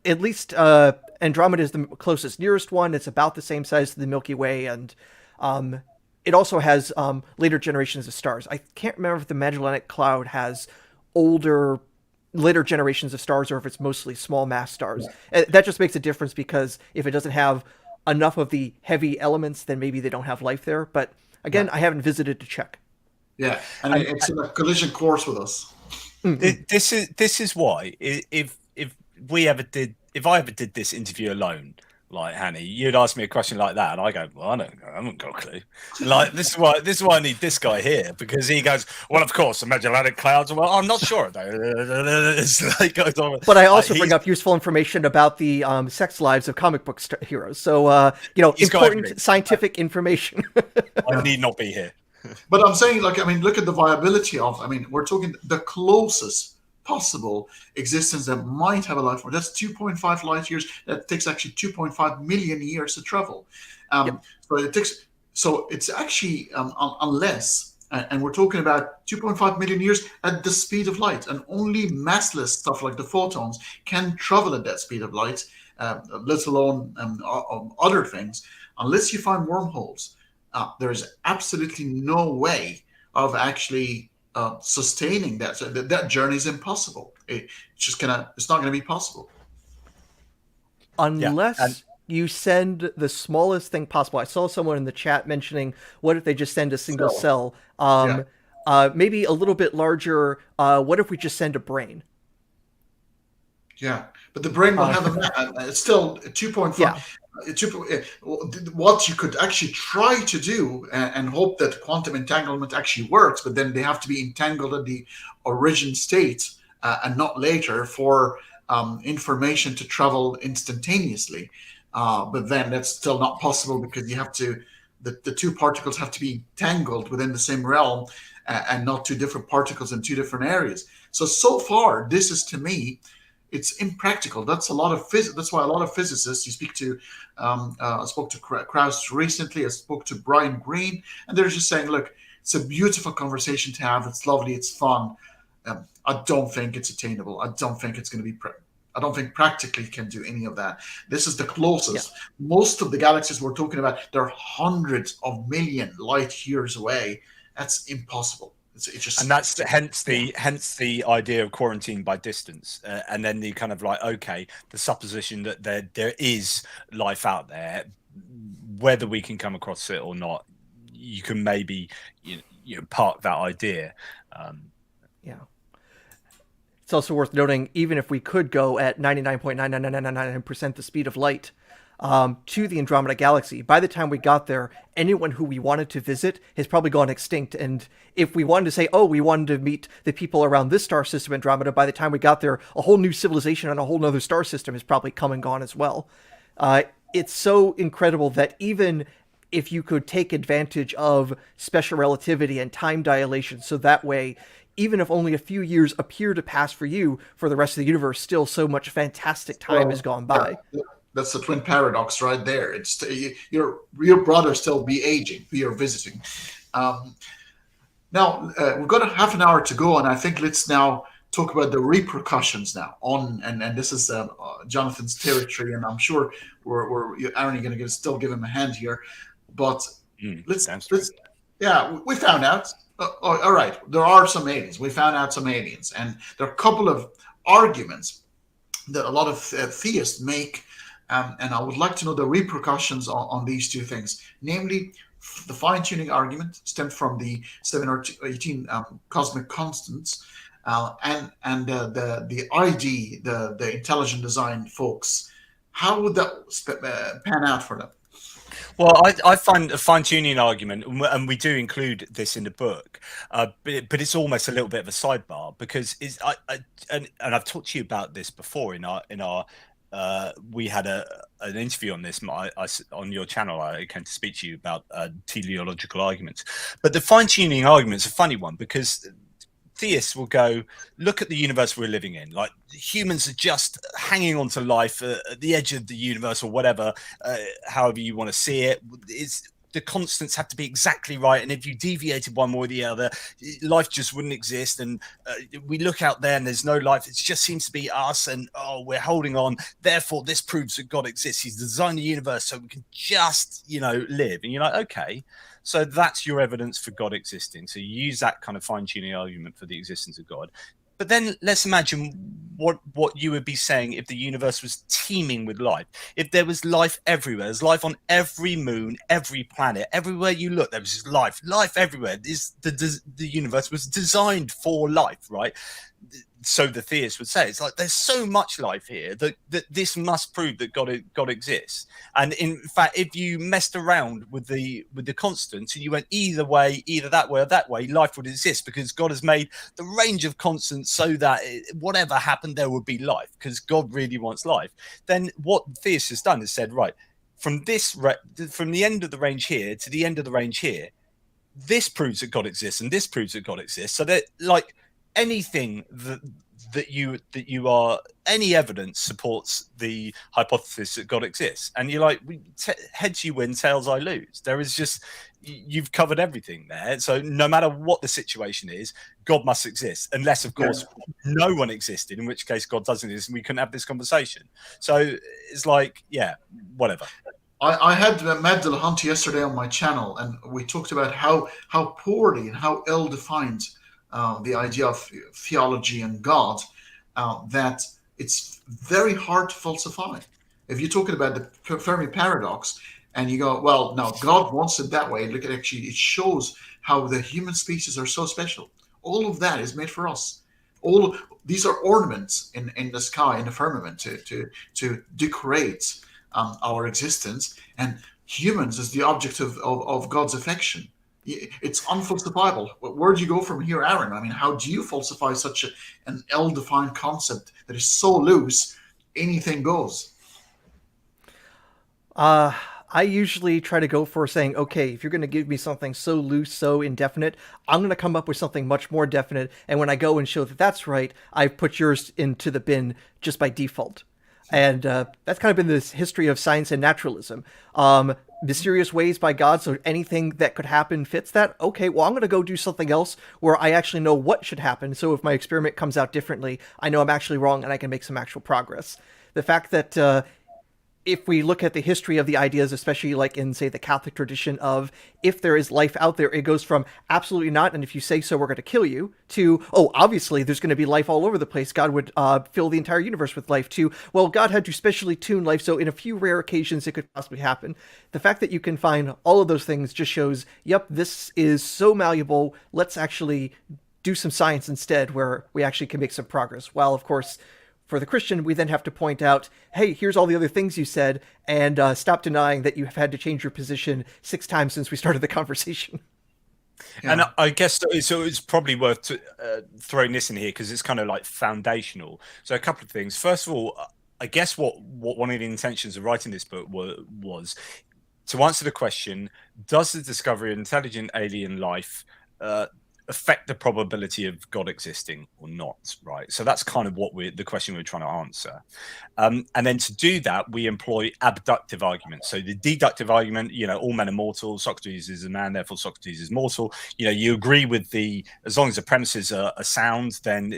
B: least Andromeda is the closest nearest one. It's about the same size as the Milky Way, and it also has later generations of stars. I can't remember if the Magellanic Cloud has later generations of stars or if it's mostly small mass stars. Yeah. That just makes a difference because if it doesn't have enough of the heavy elements, then maybe they don't have life there. But again, I haven't visited to check.
A: Yeah, and it's in a collision course with us.
C: This is why if I ever did this interview alone, like Hanny, you'd ask me a question like that, and I go, "Well, I haven't got a clue." Like this is why I need this guy here, because he goes, "Well, of course, the Magellanic Clouds." Well, I'm not sure. It's like goes on.
B: But I also bring up useful information about the sex lives of comic book heroes. So important scientific information.
C: I need not be here.
A: But I'm saying, look at the viability of. We're talking the closest possible existence that might have a life form. That's 2.5 light years. That takes actually 2.5 million years to travel. So it's actually unless And we're talking about 2.5 million years at the speed of light, and only massless stuff like the photons can travel at that speed of light, let alone other things. Unless you find wormholes, there is absolutely no way of actually sustaining that. So that journey is impossible. It's not gonna be possible.
C: Yeah, and
B: Unless you send the smallest thing possible. I saw someone in the chat mentioning, what if they just send a single cell?
A: Yeah.
B: Maybe a little bit larger. What if we just send a brain?
A: Yeah, but the brain will
B: Uh,
A: have it's still 2.5.
B: yeah,
A: What you could actually try to do and hope that quantum entanglement actually works, but then they have to be entangled at the origin state and not later for information to travel instantaneously. But then that's still not possible because you have to, the two particles have to be tangled within the same realm and not two different particles in two different areas. So far, this is to me, it's impractical. That's a lot of That's why a lot of physicists you speak to. I spoke to Krauss recently. I spoke to Brian Greene, and they're just saying, "Look, it's a beautiful conversation to have. It's lovely. It's fun. I don't think it's attainable. I don't think it's going to be. I don't think practically can do any of that. This is the closest.
B: yeah.
A: Most of the galaxies we're talking about, they're hundreds of million light years away. That's impossible. It's just,
C: and that's hence the idea of quarantine by distance, and then the kind of like, okay, the supposition that there is life out there, whether we can come across it or not, you can maybe park that idea.
B: Yeah. It's also worth noting, even if we could go at 99.99999% the speed of light to the Andromeda Galaxy, by the time we got there, anyone who we wanted to visit has probably gone extinct. And if we wanted to say, oh, we wanted to meet the people around this star system, Andromeda, by the time we got there, a whole new civilization on a whole nother star system has probably come and gone as well. It's so incredible that even if you could take advantage of special relativity and time dilation, so that way, even if only a few years appear to pass for you, for the rest of the universe, still so much fantastic time has gone by.
A: Yeah, that's the twin paradox right there. It's your brother still be aging, be your visiting. Now we've got a half an hour to go, and I think let's now talk about the repercussions now on and this is Jonathan's territory, and I'm sure we're Aaron, you're going to still give him a hand here, but let's yeah, we found out. All right, there are some aliens. We found out some aliens, and there are a couple of arguments that a lot of theists make, and I would like to know the repercussions on these two things. Namely, the fine-tuning argument stemmed from the 7 or 18 cosmic constants, and the ID, the intelligent design folks. How would that pan out for them?
C: Well, I find a fine-tuning argument, and we do include this in the book, but it's almost a little bit of a sidebar because and I've talked to you about this before in our we had an interview on this on your channel. I came to speak to you about teleological arguments, but the fine-tuning argument's a funny one because theists will go, look at the universe we're living in. Like, humans are just hanging on to life at the edge of the universe or whatever, however you want to see it. The constants have to be exactly right, and if you deviated one way or the other, life just wouldn't exist. And we look out there and there's no life. It just seems to be us, and we're holding on. Therefore, this proves that God exists. He's designed the universe so we can just, live. And you're like, okay, so that's your evidence for God existing. So you use that kind of fine-tuning argument for the existence of God. But then let's imagine what you would be saying if the universe was teeming with life. If there was life everywhere, there's life on every moon, every planet, everywhere you look, there was just life everywhere. The universe was designed for life, right? So the theist would say, it's like there's so much life here that this must prove that God exists. And in fact, if you messed around with the constants and you went either way, either that way or that way, life would exist because God has made the range of constants so that whatever happened, there would be life because God really wants life. Then what the theist has done is said, right, from the end of the range here to the end of the range here, this proves that God exists and this proves that God exists. So that, like, anything that you are any evidence supports the hypothesis that God exists, and you're like, heads you win, tails I lose. There is just, you've covered everything there. So no matter what the situation is, God must exist, unless of course no one existed, in which case God doesn't exist and we couldn't have this conversation. So it's like, yeah, whatever.
A: I had Matt Dillahunty yesterday on my channel, and we talked about how poorly and how ill defined the idea of theology and God, that it's very hard to falsify. If you're talking about the Fermi paradox, and you go, well, no, God wants it that way. Look at, actually, it shows how the human species are so special. All of that is made for us. All these are ornaments in the sky, in the firmament, to decorate our existence, and humans is the object of God's affection. It's unfalsifiable. Where do you go from here, Aaron? I mean, how do you falsify such an ill-defined concept that is so loose, anything goes?
B: I usually try to go for saying, okay, if you're going to give me something so loose, so indefinite, I'm going to come up with something much more definite. And when I go and show that that's right, I've put yours into the bin just by default. And that's kind of been this history of science and naturalism. Mysterious ways by God, so anything that could happen fits that. Okay, well, I'm going to go do something else where I actually know what should happen. So if my experiment comes out differently, I know I'm actually wrong and I can make some actual progress. The fact that if we look at the history of the ideas, especially like in, say, the Catholic tradition of if there is life out there, it goes from absolutely not, and if you say so, we're going to kill you, to, oh, obviously there's going to be life all over the place. God would fill the entire universe with life, to, well, God had to specially tune life, so in a few rare occasions it could possibly happen. The fact that you can find all of those things just shows, yep, this is so malleable, let's actually do some science instead where we actually can make some progress. While, of course, for the Christian, we then have to point out, hey, here's all the other things you said, and stop denying that you have had to change your position 6 times since we started the conversation.
C: Yeah. And I guess so it's probably worth throwing this in here because it's kind of like foundational. So a couple of things. First of all, I guess what one of the intentions of writing this book was to answer the question, does the discovery of intelligent alien life affect the probability of God existing or not, right? So that's kind of what the question we're trying to answer. And then to do that, we employ abductive arguments. So the deductive argument, all men are mortal, Socrates is a man, therefore Socrates is mortal. You agree with as long as the premises are sound, then,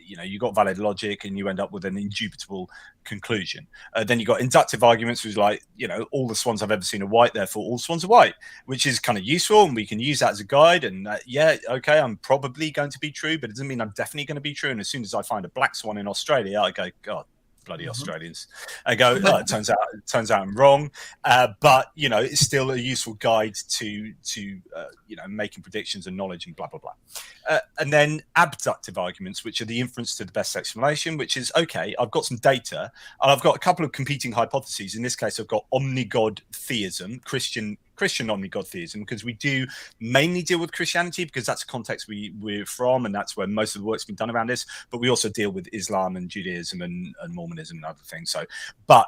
C: you got valid logic and you end up with an indubitable conclusion. Then you got inductive arguments, which is like, all the swans I've ever seen are white, therefore all swans are white, which is kind of useful, and we can use that as a guide. And okay, I'm probably going to be true, but it doesn't mean I'm definitely going to be true. And as soon as I find a black swan in Australia, I go, God, bloody Australians. I go, oh, it turns out I'm wrong. But it's still a useful guide to making predictions and knowledge and blah blah blah. And then abductive arguments, which are the inference to the best explanation, which is, okay, I've got some data and I've got a couple of competing hypotheses. In this case, I've got omnigod theism, Christian omnigod theism, because we do mainly deal with Christianity because that's the context we're from, and that's where most of the work's been done around this. But we also deal with Islam and Judaism and Mormonism and other things. So, but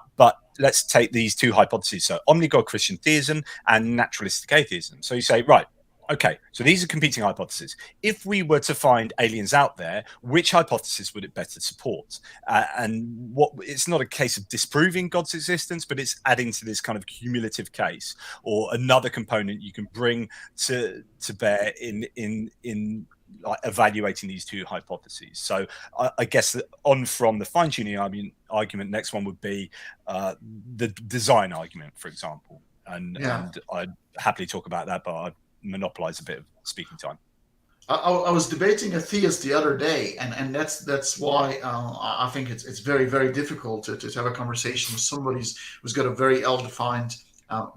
C: let's take these two hypotheses: so omnigod Christian theism and naturalistic atheism. So you say, right, okay, so these are competing hypotheses. If we were to find aliens out there, which hypothesis would it better support? And it's not a case of disproving God's existence, but it's adding to this kind of cumulative case, or another component you can bring to bear in like evaluating these two hypotheses. So I guess that on from the fine-tuning argument, next one would be the design argument, for example. And I'd happily talk about that, but I'd monopolize a bit of speaking time.
A: I was debating a theist the other day, and that's why I think it's very, very difficult to have a conversation with somebody who's got a very ill-defined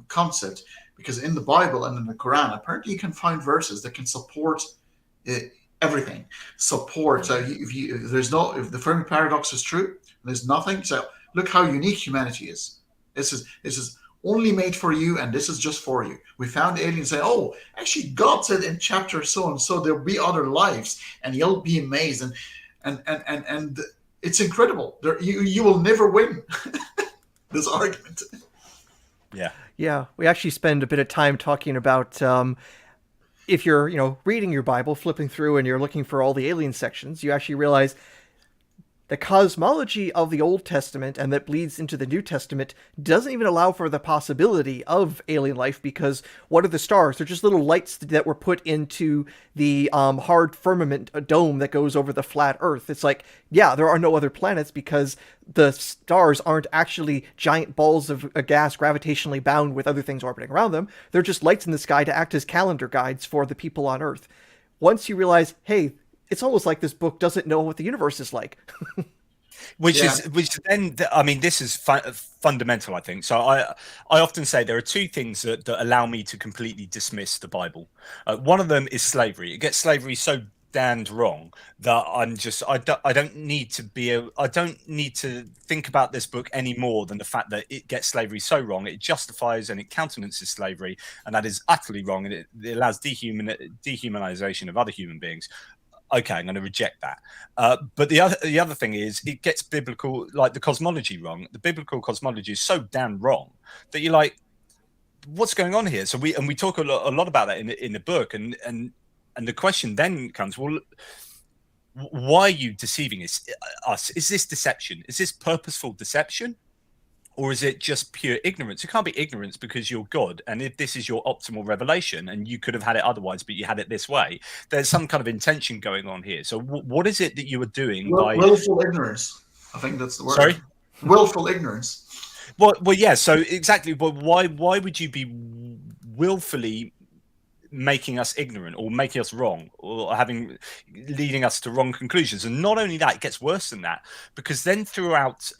A: concept, because in the Bible and in the Quran, apparently you can find verses that can support everything. Support. If the Fermi paradox is true, there's nothing. So look how unique humanity is. This is only made for you, and this is just for you. We found aliens saying, oh, actually God said in chapter so and so there'll be other lives, and you'll be amazed, and it's incredible. You will never win this argument.
B: Yeah, we actually spend a bit of time talking about if you're reading your Bible, flipping through, and you're looking for all the alien sections, you actually realize the cosmology of the Old Testament and that bleeds into the New Testament doesn't even allow for the possibility of alien life, because what are the stars? They're just little lights that were put into the hard firmament dome that goes over the flat Earth. It's like, yeah, there are no other planets because the stars aren't actually giant balls of gas gravitationally bound with other things orbiting around them. They're just lights in the sky to act as calendar guides for the people on Earth. Once you realize, hey, it's almost like this book doesn't know what the universe is like.
C: Which then, I mean, this is fundamental, I think. So I often say there are two things that allow me to completely dismiss the Bible. One of them is slavery. It gets slavery so damned wrong that I don't need to think about this book any more than the fact that it gets slavery so wrong. It justifies and it countenances slavery, and that is utterly wrong, and it allows dehumanization of other human beings. Okay, I'm going to reject that. But the other thing is, it gets biblical, like the cosmology, wrong. The biblical cosmology is so damn wrong that you're like, what's going on here? So we talk a lot about that in the book, and the question then comes, well, why are you deceiving us? Is this deception? Is this purposeful deception? Or is it just pure ignorance? It can't be ignorance because you're God. And if this is your optimal revelation and you could have had it otherwise, but you had it this way, there's some kind of intention going on here. So what is it that you were doing by...
A: Willful ignorance. I think that's the word.
C: Sorry?
A: Willful ignorance.
C: Well, yeah, so exactly. But why would you be willfully making us ignorant or making us wrong or leading us to wrong conclusions? And not only that, it gets worse than that, because then throughout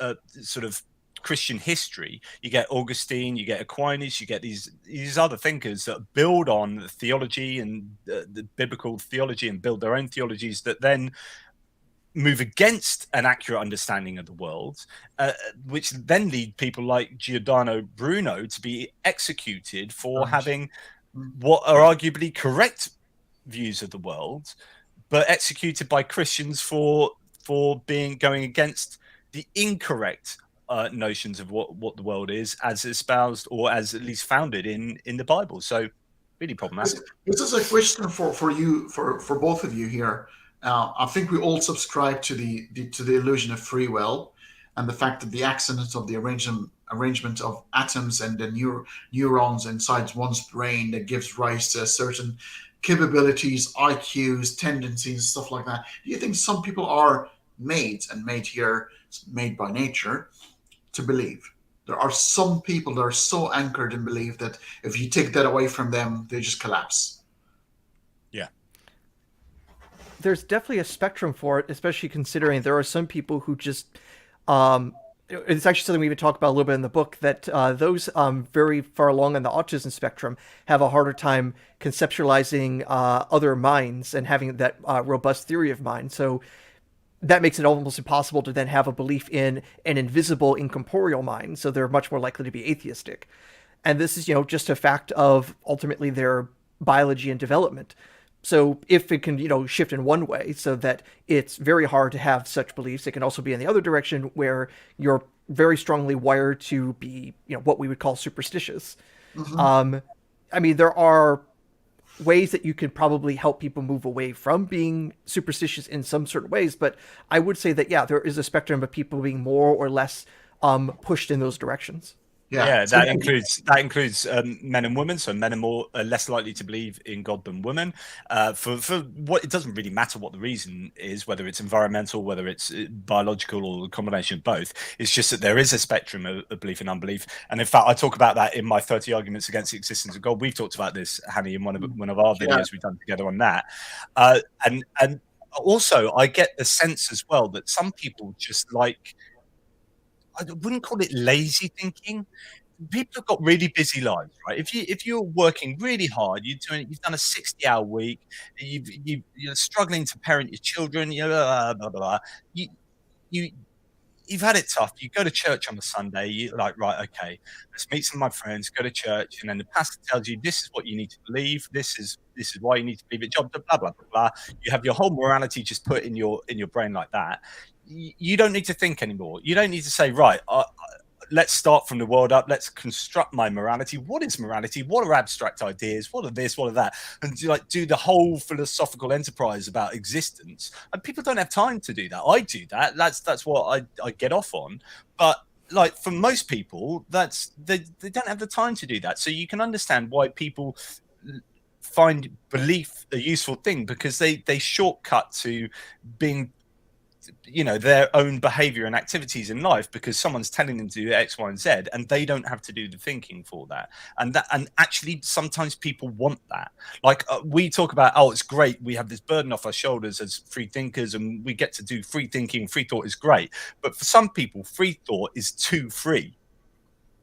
C: sort of Christian history, you get Augustine, you get Aquinas, you get these other thinkers that build on theology and the biblical theology and build their own theologies that then move against an accurate understanding of the world, which then lead people like Giordano Bruno to be executed for having what are arguably correct views of the world, but executed by Christians for going against the incorrect notions of what the world is, as espoused or as at least founded in the Bible. So really problematic.
A: This is a question for you, for both of you here. I think we all subscribe to the illusion of free will and the fact that the accident of the arrangement of atoms and the neurons inside one's brain that gives rise to certain capabilities, IQs, tendencies, stuff like that. Do you think some people are made by nature to believe? There are some people that are so anchored in belief that if you take that away from them, they just collapse.
C: Yeah.
B: There's definitely a spectrum for it, especially considering there are some people who just it's actually something we even talk about a little bit in the book, that those very far along on the autism spectrum have a harder time conceptualizing other minds and having that robust theory of mind. So that makes it almost impossible to then have a belief in an invisible, incorporeal mind. So they're much more likely to be atheistic. And this is, just a fact of ultimately their biology and development. So if it can, shift in one way so that it's very hard to have such beliefs, it can also be in the other direction where you're very strongly wired to be, what we would call superstitious. Mm-hmm. I mean, there are ways that you could probably help people move away from being superstitious in some certain ways, but I would say that, yeah, there is a spectrum of people being more or less pushed in those directions.
C: Yeah, that includes men and women. So men are less likely to believe in God than women. For what, it doesn't really matter what the reason is, whether it's environmental, whether it's biological, or a combination of both. It's just that there is a spectrum of belief and unbelief. And in fact, I talk about that in my 30 Arguments Against the Existence of God. We've talked about this, Hanny, in one of our videos we've done together on that. And also, I get the sense as well that some people just like, I wouldn't call it lazy thinking. People have got really busy lives, right? If you're working really hard, you've done a 60-hour week, you're struggling to parent your children, blah, blah, blah. You've had it tough. You go to church on a Sunday, you're like, right, okay, let's meet some of my friends, go to church, and then the pastor tells you this is what you need to believe, this is why you need to believe it, blah, blah, blah, blah, blah. You have your whole morality just put in your brain like that. You don't need to think anymore. You don't need to say, right, let's start from the world up. Let's construct my morality. What is morality? What are abstract ideas? What are this? What are that? And do the whole philosophical enterprise about existence. And people don't have time to do that. I do that. That's what I get off on. But like for most people, they don't have the time to do that. So you can understand why people find belief a useful thing, because they shortcut to being, their own behavior and activities in life because someone's telling them to do X, Y, and Z, and they don't have to do the thinking for that. And actually sometimes people want that. Like we talk about, oh, it's great, we have this burden off our shoulders as free thinkers and we get to do free thinking. Free thought is great, but for some people free thought is too free.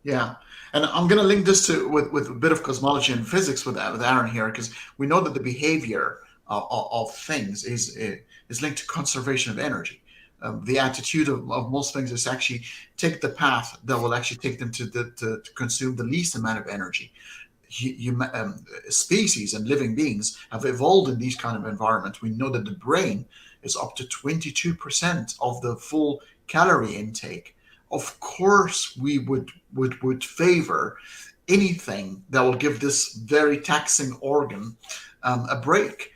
A: Yeah, and I'm going to link this to with a bit of cosmology and physics with Aaron here, because we know that the behavior of things is linked to conservation of energy. The attitude of most things is actually take the path that will actually take them to consume the least amount of energy. Species and living beings have evolved in these kind of environments. We know that the brain is up to 22% of the full calorie intake. Of course, we would favor anything that will give this very taxing organ a break.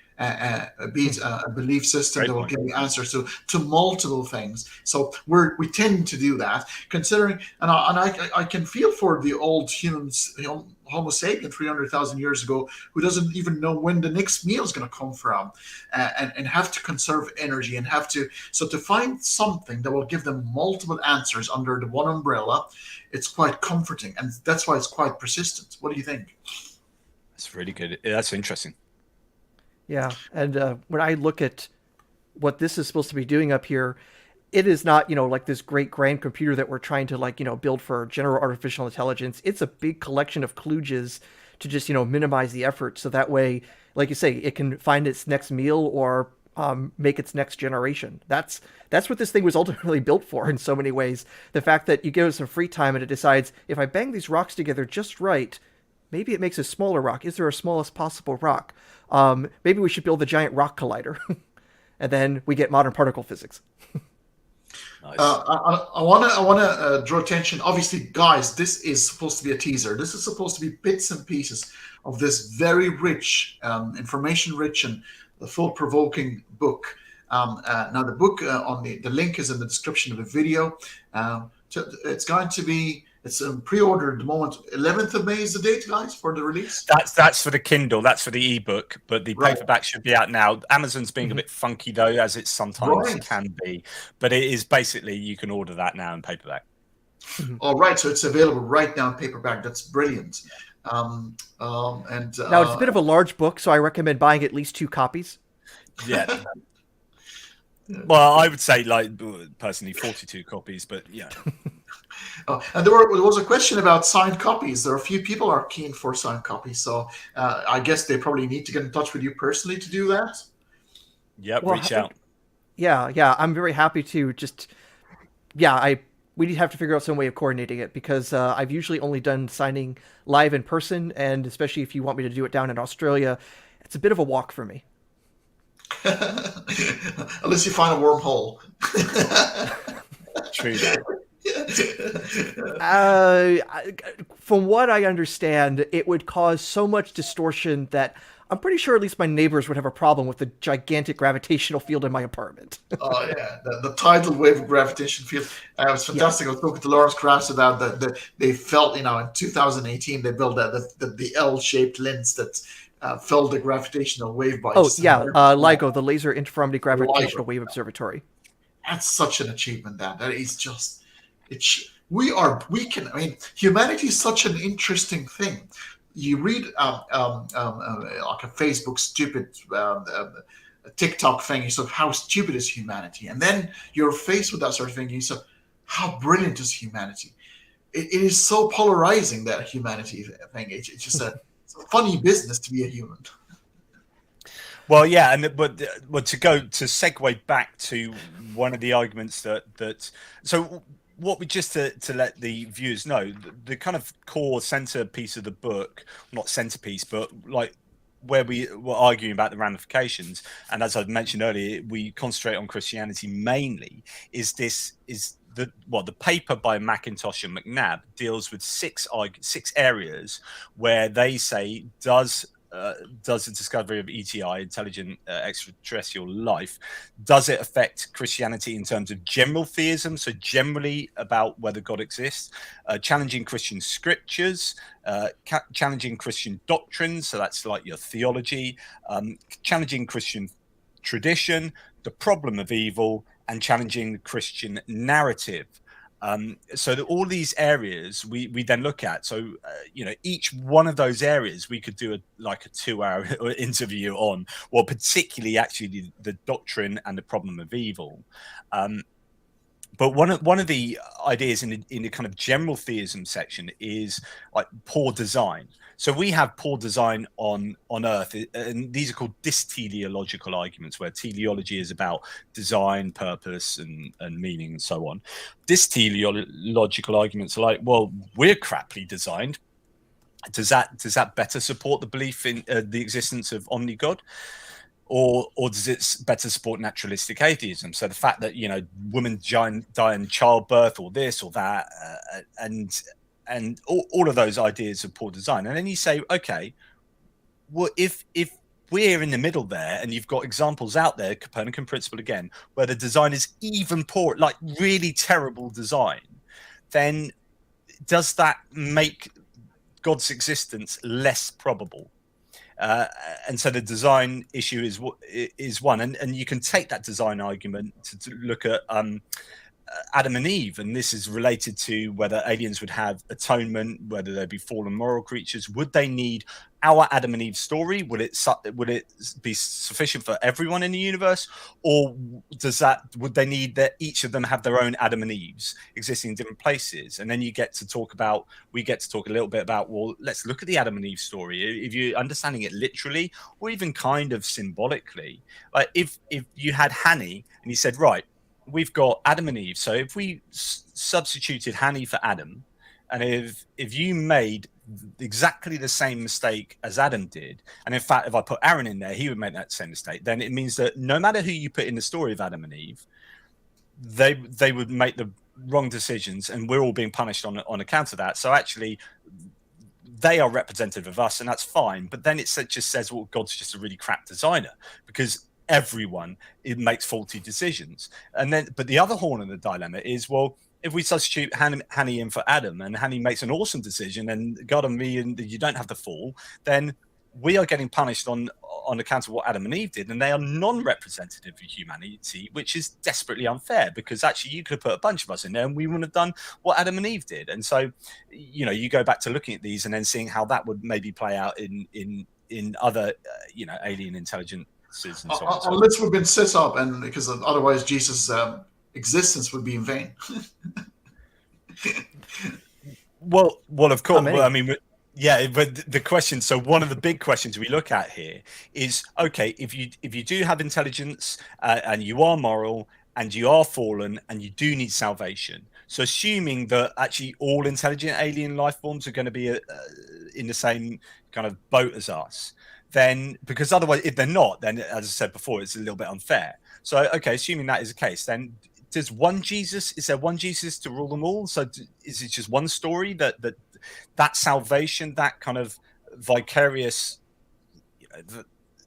A: Be it a belief system that will give you answers to multiple things. So we tend to do that, considering, and I can feel for the old humans, Homo sapien 300,000 years ago, who doesn't even know when the next meal is going to come from, and have to conserve energy and to find something that will give them multiple answers under the one umbrella, it's quite comforting, and that's why it's quite persistent. What do you think?
C: That's really good. That's interesting.
B: Yeah, and when I look at what this is supposed to be doing up here, it is not, like this great grand computer that we're trying to build for general artificial intelligence. It's a big collection of kludges to just, minimize the effort. So that way, like you say, it can find its next meal or make its next generation. That's what this thing was ultimately built for in so many ways. The fact that you give it some free time and it decides, if I bang these rocks together just right, maybe it makes a smaller rock. Is there a smallest possible rock? Maybe we should build a giant rock collider. And then we get modern particle physics.
C: Nice.
A: I want to draw attention. Obviously, guys, this is supposed to be a teaser. This is supposed to be bits and pieces of this very rich, information-rich and thought-provoking book. Now, the book on the link is in the description of the video. It's going to be. It's pre-order at the moment. 11th of May is the date, guys, for the release.
C: That's for the Kindle. That's for the ebook. But the paperback should be out now. Amazon's being a bit funky, though, as it sometimes can be. But it is basically, you can order that now in paperback.
A: All right. So it's available right now in paperback. That's brilliant. And
B: now, it's a bit of a large book, so I recommend buying at least 2 copies.
C: Yeah. Well, I would say, personally, 42 copies. But, yeah.
A: And there was a question about signed copies. There are a few people are keen for signed copies, so I guess they probably need to get in touch with you personally to do that.
C: Yep, reach out.
B: Yeah, I'm very happy to we have to figure out some way of coordinating it, because I've usually only done signing live in person, and especially if you want me to do it down in Australia, it's a bit of a walk for me.
A: Unless you find a wormhole.
C: True.
B: From what I understand, it would cause so much distortion that I'm pretty sure at least my neighbors would have a problem with the gigantic gravitational field in my apartment.
A: Oh yeah, the tidal wave of gravitational field. It was fantastic. I was talking to Lawrence Krauss about that. They felt, in 2018 they built the L-shaped lens that felt the gravitational wave by.
B: LIGO, the Laser Interferometer Gravitational Wave Observatory.
A: That's such an achievement. That is just. Humanity is such an interesting thing. You read like a Facebook stupid TikTok thing, you say, how stupid is humanity? And then you're faced with that sort of thing, and you say, how brilliant is humanity? It is so polarizing, that humanity thing. It's just it's a funny business to be a human.
C: Well, yeah, but to segue back to one of the arguments that so. What we just to let the viewers know, the kind of core centerpiece of the book, not centerpiece, but where we were arguing about the ramifications, and as I mentioned earlier, we concentrate on Christianity mainly. Is the paper by McIntosh and McNabb deals with six areas where they say does the discovery of ETI, intelligent extraterrestrial life, does it affect Christianity in terms of general theism, so generally about whether God exists, challenging Christian scriptures, challenging Christian doctrines, so that's like your theology, challenging Christian tradition, the problem of evil, and challenging the Christian narrative. So that all these areas we then look at. So each one of those areas we could do a 2-hour interview on, well, particularly actually the doctrine and the problem of evil. But one of the ideas in the kind of general theism section is like poor design. So we have poor design on Earth, and these are called dysteleological arguments, where teleology is about design, purpose, and meaning, and so on. Dysteleological arguments are like, well, we're crappily designed. Does that better support the belief in the existence of omni-God? Or does it better support naturalistic atheism? So the fact that women die in childbirth, or this or that, and all of those ideas of poor design. And then you say, okay, well, if we're in the middle there, and you've got examples out there, Copernican principle again, where the design is even poor, like really terrible design, then does that make God's existence less probable? And so the design issue is one, and you can take that design argument to look at Adam and Eve, and this is related to whether aliens would have atonement, whether they'd be fallen moral creatures. Would they need our Adam and Eve story? Would it be sufficient for everyone in the universe, or would they need that each of them have their own Adam and Eves existing in different places? And then we get to talk a little bit about, well, let's look at the Adam and Eve story. If you're understanding it literally, or even kind of symbolically, like if you had Hanny and you said, right, we've got Adam and Eve. So if we substituted Hanny for Adam, and if you made exactly the same mistake as Adam did, and in fact, if I put Aaron in there, he would make that same mistake, then it means that no matter who you put in the story of Adam and Eve, they would make the wrong decisions, and we're all being punished on account of that. So actually, they are representative of us, and that's fine. But then it just says, well, God's just a really crap designer, because it makes faulty decisions. And then, but the other horn of the dilemma is, well, if we substitute Hanny in for Adam, and Hanny makes an awesome decision, and God and me, and you don't have to fall, then we are getting punished on account of what Adam and Eve did, and they are non-representative of humanity, which is desperately unfair, because actually you could have put a bunch of us in there and we wouldn't have done what Adam and Eve did. And so, you go back to looking at these and then seeing how that would maybe play out in other, alien intelligence.
A: Unless we've been set up, and because otherwise Jesus' existence would be in vain.
C: well, of course. Well, I mean, yeah, but the question. So one of the big questions we look at here is, okay, if you do have intelligence and you are moral and you are fallen and you do need salvation. So assuming that actually all intelligent alien life forms are going to be in the same kind of boat as us, then, because otherwise, if they're not, then, as I said before, it's a little bit unfair. So, okay, assuming that is the case, then is there one Jesus to rule them all? So is it just one story that salvation, that kind of vicarious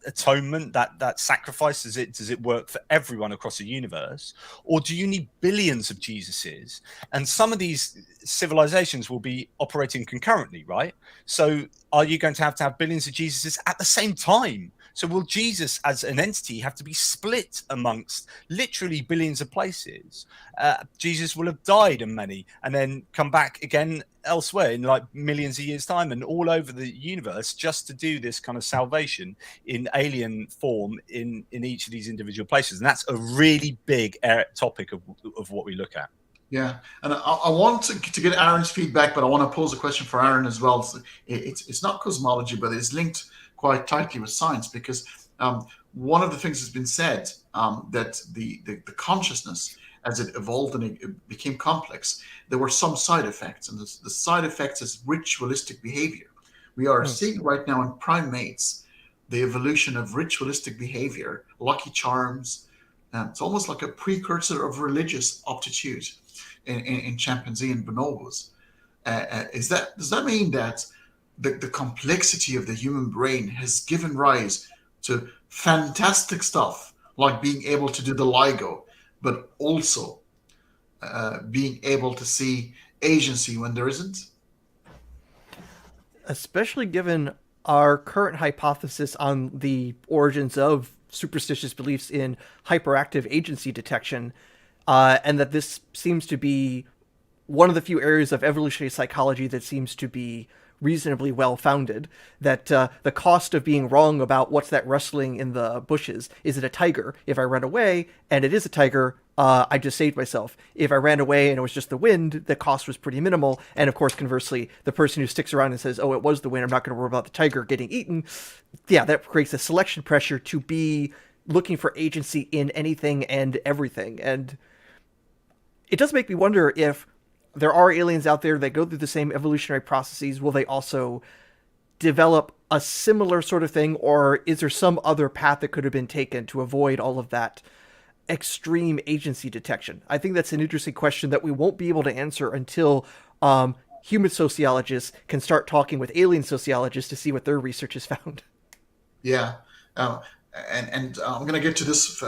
C: atonement, that sacrifice, does it work for everyone across the universe, or do you need billions of Jesuses? And some of these civilizations will be operating concurrently, right? So are you going to have billions of Jesuses at the same time? So will Jesus as an entity have to be split amongst literally billions of places? Jesus will have died in many and then come back again elsewhere in like millions of years' time and all over the universe, just to do this kind of salvation in alien form in each of these individual places. And that's a really big topic of what we look at.
A: Yeah, and I want to get Aaron's feedback, but I want to pose a question for Aaron as well. So it's not cosmology, but it's linked quite tightly with science, because one of the things that's been said, that the consciousness, as it evolved and it became complex, there were some side effects, and the side effects is ritualistic behavior. We are seeing right now in primates the evolution of ritualistic behavior, lucky charms, It's almost like a precursor of religious aptitude in chimpanzee and bonobos. Does that mean that the complexity of the human brain has given rise to fantastic stuff like being able to do the LIGO, but also being able to see agency when there isn't?
B: Especially given our current hypothesis on the origins of superstitious beliefs in hyperactive agency detection, and that this seems to be one of the few areas of evolutionary psychology that seems to be reasonably well founded. That the cost of being wrong about what's that rustling in the bushes, is it a tiger? If I run away and it is a tiger, I just saved myself. If I ran away and it was just the wind, the cost was pretty minimal. And of course, conversely, the person who sticks around and says, oh, it was the wind, I'm not going to worry about the tiger getting eaten, yeah, that creates a selection pressure to be looking for agency in anything and everything. And it does make me wonder, if there are aliens out there that go through the same evolutionary processes, will they also develop a similar sort of thing, or is there some other path that could have been taken to avoid all of that extreme agency detection? I think that's an interesting question that we won't be able to answer until human sociologists can start talking with alien sociologists to see what their research has found.
A: Yeah. Um, and I'm going to get to this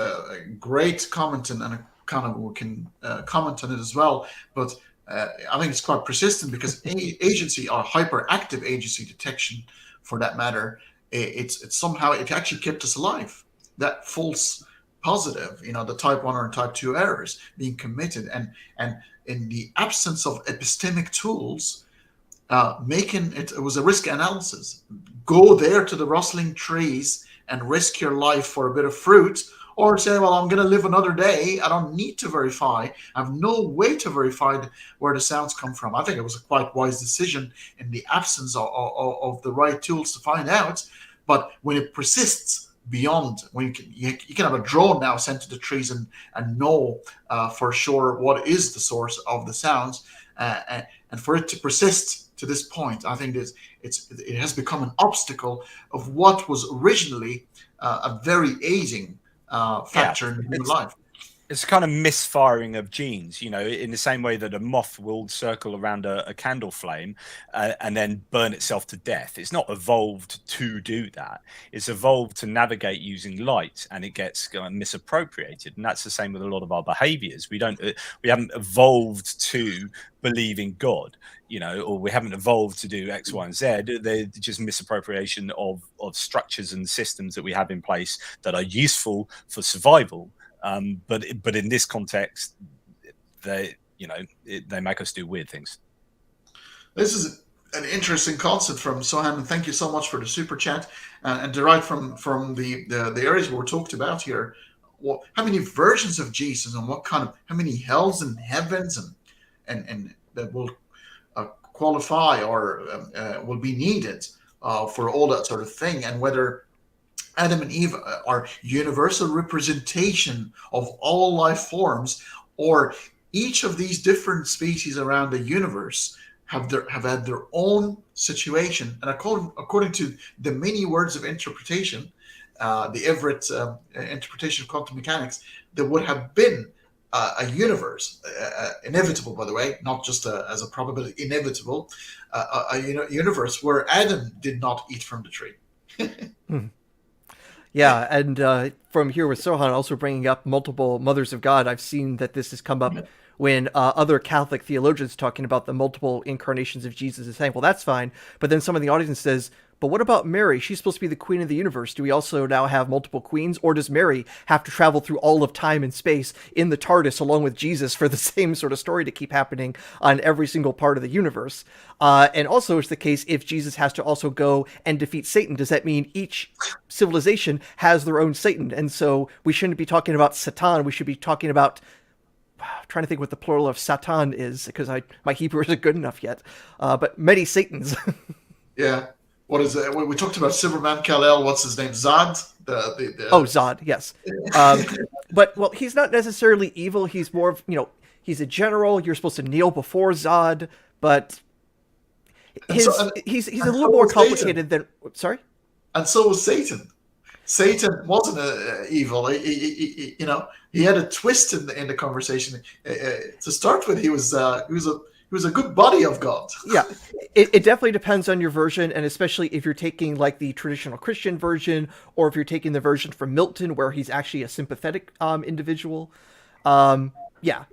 A: great comment, and kind of we can comment on it as well. But I think it's quite persistent, because agency, or hyperactive agency detection, for that matter, it's somehow, it actually kept us alive. That false positive, the type 1 or type 2 errors being committed, and in the absence of epistemic tools, making it was a risk analysis. Go there to the rustling trees and risk your life for a bit of fruit, or say, well, I'm going to live another day. I don't need to verify. I have no way to verify where the sounds come from. I think it was a quite wise decision in the absence of the right tools to find out. But when it persists beyond, when you can have a drone now sent to the trees and know for sure what is the source of the sounds, and for it to persist to this point, I think it has become an obstacle of what was originally a very aiding factor in human life.
C: It's a kind of misfiring of genes, in the same way that a moth will circle around a candle flame and then burn itself to death. It's not evolved to do that. It's evolved to navigate using light, and it gets misappropriated. And that's the same with a lot of our behaviors. We haven't evolved to believe in God, or we haven't evolved to do X, Y, and Z. They're just misappropriation of structures and systems that we have in place that are useful for survival. But in this context, they make us do weird things.
A: This is an interesting concept from Sohan, and thank you so much for the super chat. And derived from the areas we were talked about here, how many versions of Jesus, and how many hells and heavens and that will qualify or will be needed for all that sort of thing, and whether Adam and Eve are universal representation of all life forms, or each of these different species around the universe have had their own situation. And according to the many words of interpretation, the Everett interpretation of quantum mechanics, there would have been a universe, inevitable, by the way, not just as a probability, inevitable, a universe where Adam did not eat from the tree.
B: Yeah, and from here with Sohan also bringing up multiple mothers of God, I've seen that this has come up when other Catholic theologians talking about the multiple incarnations of Jesus is saying, well, that's fine. But then someone in the audience says, but what about Mary? She's supposed to be the queen of the universe. Do we also now have multiple queens? Or does Mary have to travel through all of time and space in the TARDIS along with Jesus for the same sort of story to keep happening on every single part of the universe? And also it's the case, if Jesus has to also go and defeat Satan, does that mean each civilization has their own Satan? And so we shouldn't be talking about Satan. We should be talking about, I'm trying to think what the plural of Satan is, because my Hebrew isn't good enough yet. But many Satans.
A: Yeah. What is it? We talked about Silverman Kal-El. What's his name? Zod?
B: Oh, Zod, yes. But, well, he's not necessarily evil. He's more of, he's a general. You're supposed to kneel before Zod, but he's a little more complicated than... Sorry?
A: And so was Satan. Satan wasn't evil. He had a twist in the conversation. To start with, he was a good buddy of God.
B: Yeah, it definitely depends on your version, and especially if you're taking like the traditional Christian version, or if you're taking the version from Milton where he's actually a sympathetic individual. Yeah,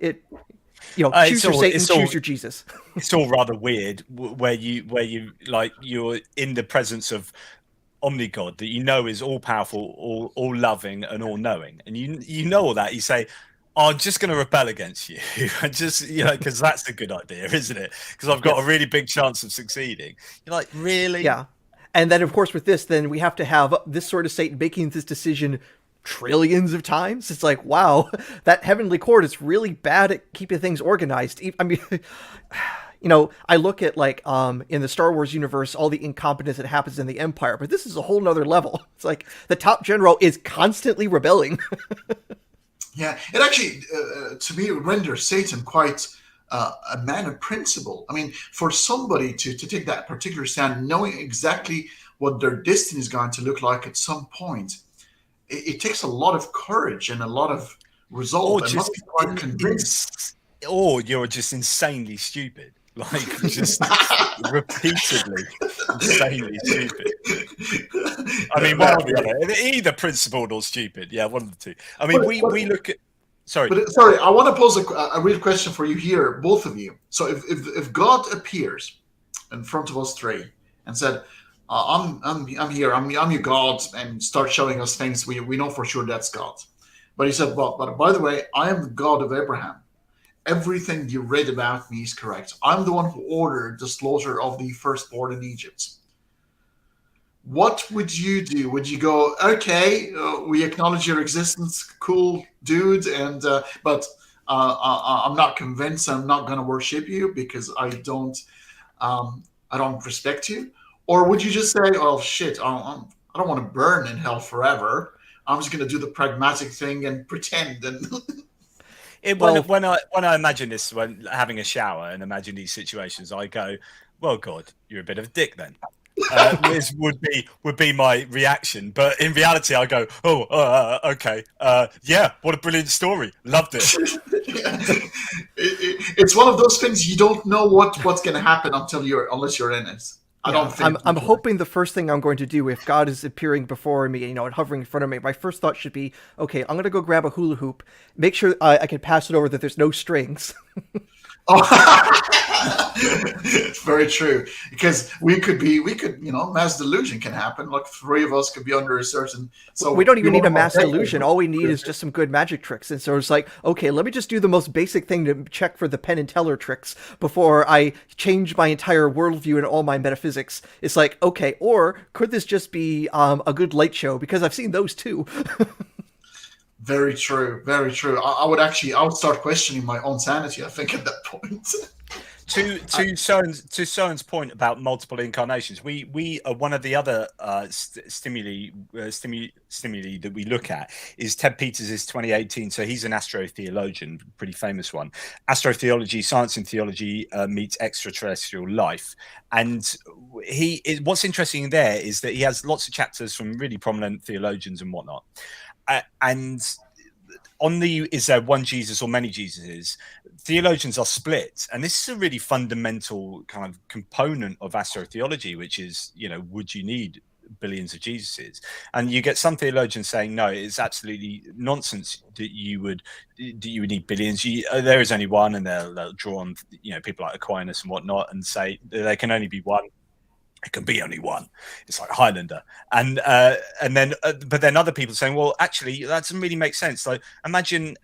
B: choose your Satan, choose your Jesus.
C: It's all rather weird where you like you're in the presence of omnigod that you know is all powerful, all loving, and all knowing, and you know all that. You say, I'm just going to rebel against you, and just because that's a good idea, isn't it? Because I've got a really big chance of succeeding. You're like, really?
B: Yeah, and then of course with this, then we have to have this sort of Satan making this decision trillions of times. It's like, wow, that heavenly court is really bad at keeping things organized. I mean, I look at like in the Star Wars universe, all the incompetence that happens in the Empire, but this is a whole nother level. It's like the top general is constantly rebelling.
A: Yeah, it actually, to me, renders Satan quite a man of principle. I mean, for somebody to take that particular stand, knowing exactly what their destiny is going to look like at some point, it takes a lot of courage and a lot of resolve. And must be quite convinced.
C: Or you're just insanely stupid. Like, just repeatedly insanely stupid. I mean, one or the other. Either principled or stupid. Yeah, one of the two. I mean, we look at... Sorry.
A: Sorry, I want to pose a real question for you here, both of you. So if God appears in front of us three and said, I'm here, I'm your God, and start showing us things we know for sure that's God. But he said, but by the way, I am the God of Abraham. Everything you read about me is correct. I'm the one who ordered the slaughter of the firstborn in Egypt. What would you do? Would you go, okay, we acknowledge your existence, cool dude, and but I'm not convinced. I'm not going to worship you because I don't respect you? Or would you just say, oh shit, I don't want to burn in hell forever. I'm just going to do the pragmatic thing and pretend and.
C: When I imagine this, when having a shower and imagine these situations, I go, well, God, you're a bit of a dick then. This would be my reaction, but in reality, I go, okay, yeah, what a brilliant story, loved it.
A: It's one of those things you don't know what's going to happen unless you're in it.
B: I'm hoping the first thing I'm going to do if God is appearing before me, and hovering in front of me, my first thought should be, okay, I'm going to go grab a hula hoop, make sure I can pass it over that there's no strings.
A: It's very true, because we could mass delusion can happen. Like three of us could be under a certain. So
B: we don't even need a mass delusion. All we need is just some good magic tricks. And so it's like, okay, let me just do the most basic thing to check for the Penn and Teller tricks before I change my entire worldview and all my metaphysics. It's like, okay, or could this just be a good light show? Because I've seen those too.
A: Very true. Very true. I would start questioning my own sanity, I think, at that point.
C: To Soren's point about multiple incarnations, we are one of the other stimuli that we look at is Ted Peters' 2018. So he's an astrotheologian, pretty famous one. Astrotheology, science and theology meets extraterrestrial life, and what's interesting there is that he has lots of chapters from really prominent theologians and whatnot. And on is there one Jesus or many Jesuses? Theologians are split, and this is a really fundamental kind of component of astrotheology, which is, would you need billions of Jesuses? And you get some theologians saying, no, it's absolutely nonsense that you would need billions. There is only one, and they'll draw on people like Aquinas and whatnot, and say there can only be one. It can be only one. It's like Highlander, and then but then other people saying, well, actually, that doesn't really make sense. So imagine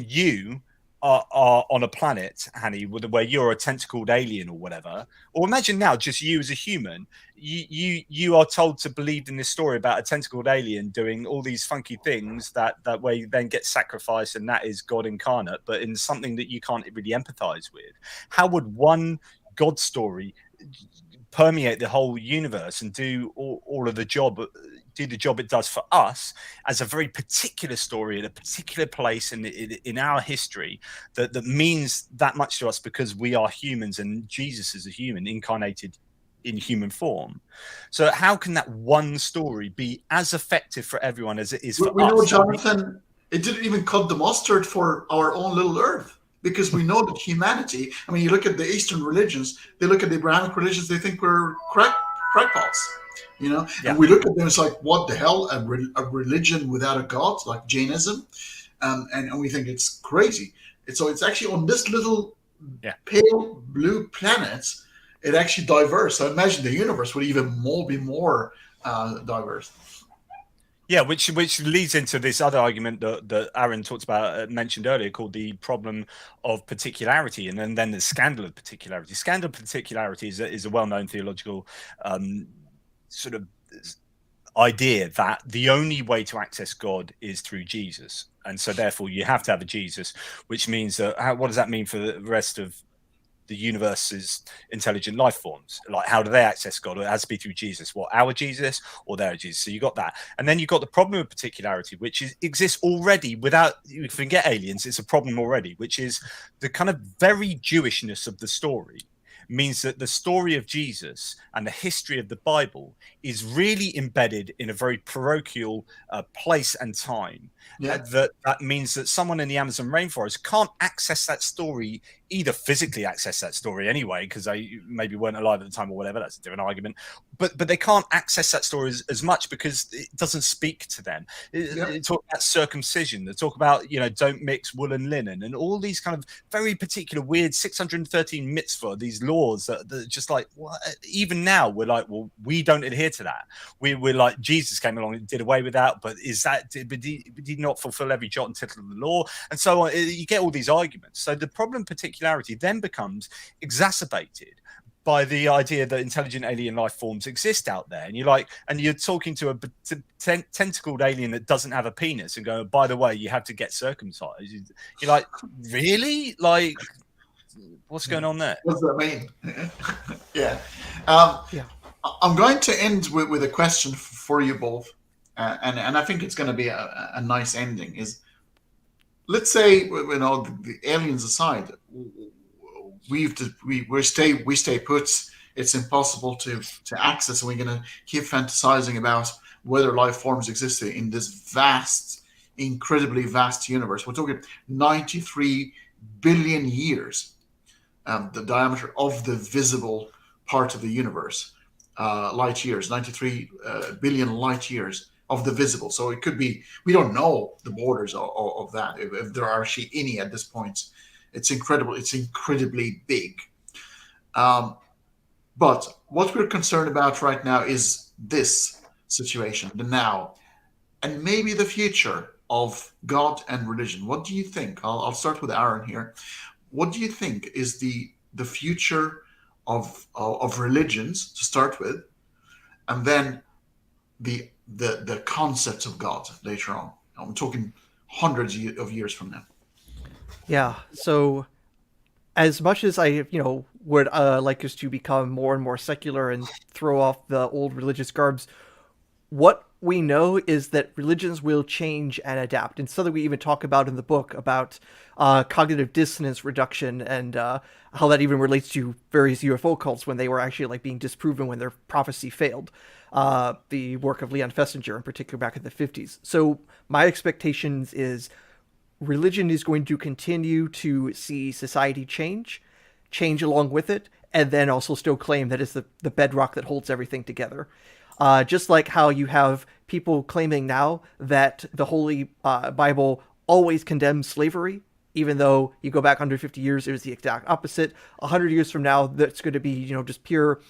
C: you are on a planet, Hanny, where you're a tentacled alien or whatever, or imagine now just you as a human. You are told to believe in this story about a tentacled alien doing all these funky things that way you then get sacrificed, and that is God incarnate, but in something that you can't really empathize with. How would one God story permeate the whole universe and do all of the job it does for us as a very particular story in a particular place in our history that means that much to us because we are humans, and Jesus is a human incarnated in human form. So how can that one story be as effective for everyone as it is for
A: We
C: us?
A: know, Jonathan, it didn't even cut the mustard for our own little Earth, because we know that humanity. I mean, you look at the Eastern religions; they look at the Abrahamic religions; they think we're crackpots, you know.
C: Yeah.
A: And we look at them; it's like, what the hell? A religion without a god, like Jainism, and we think it's crazy. It's actually on this little pale blue planet. It actually diverse. So imagine the universe would even be more diverse.
C: Yeah, which leads into this other argument that Aaron talked about, mentioned earlier, called the problem of particularity, and then the scandal of particularity. Scandal of particularity is a well-known theological sort of idea that the only way to access God is through Jesus, and so therefore you have to have a Jesus, which means that what does that mean for the rest of the universe's intelligent life forms? Like, how do they access God? It has to be through Jesus. What, our Jesus or their Jesus? So you got that, and then you got the problem of particularity, which exists already. Without, you forget aliens, it's a problem already, which is the kind of very Jewishness of the story. Means that the story of Jesus and the history of the Bible is really embedded in a very parochial place and time.
A: Yeah.
C: That means that someone in the Amazon rainforest can't access that story, either physically access that story anyway, because they maybe weren't alive at the time or whatever. That's a different argument. But they can't access that story as much because it doesn't speak to them. They talk about circumcision. They talk about, don't mix wool and linen, and all these kind of very particular weird 613 mitzvah, these laws that just like, what? Even now we're like, well, we don't adhere to that. We're like, Jesus came along and did away with that, but did he not fulfill every jot and tittle of the law? And so on. You get all these arguments. So the problem of particularity then becomes exacerbated by the idea that intelligent alien life forms exist out there, and you're talking to a tentacled alien that doesn't have a penis, and go, by the way, you have to get circumcised. You're like, really? Like, what's going on there?
A: What does that mean? Yeah. I'm going to end with a question for you both, and I think it's going to be a nice ending. Is, let's say, the aliens aside, we stay put. It's impossible to access, and we're going to keep fantasizing about whether life forms exist in this vast, incredibly vast universe. We're talking 93 billion years, the diameter of the visible part of the universe, light years, 93 billion light years of the visible. So it could be, we don't know the borders of that, if there are actually any at this point. It's incredible. It's incredibly big. But what we're concerned about right now is this situation, the now, and maybe the future of God and religion. What do you think? I'll start with Aaron here. What do you think is the future of religions to start with, and then the concept of God later on? I'm talking hundreds of years from now.
B: Yeah. So, as much as I, would like us to become more and more secular and throw off the old religious garbs, what we know is that religions will change and adapt. And something we even talk about in the book about cognitive dissonance reduction, and how that even relates to various UFO cults when they were actually being disproven when their prophecy failed. The work of Leon Festinger in particular back in the 50s. So my expectations is religion is going to continue to see society change along with it, and then also still claim that it's the bedrock that holds everything together. Just like how you have people claiming now that the Holy Bible always condemns slavery, even though you go back 150 years, it was the exact opposite. 100 years from now, that's going to be, just pure,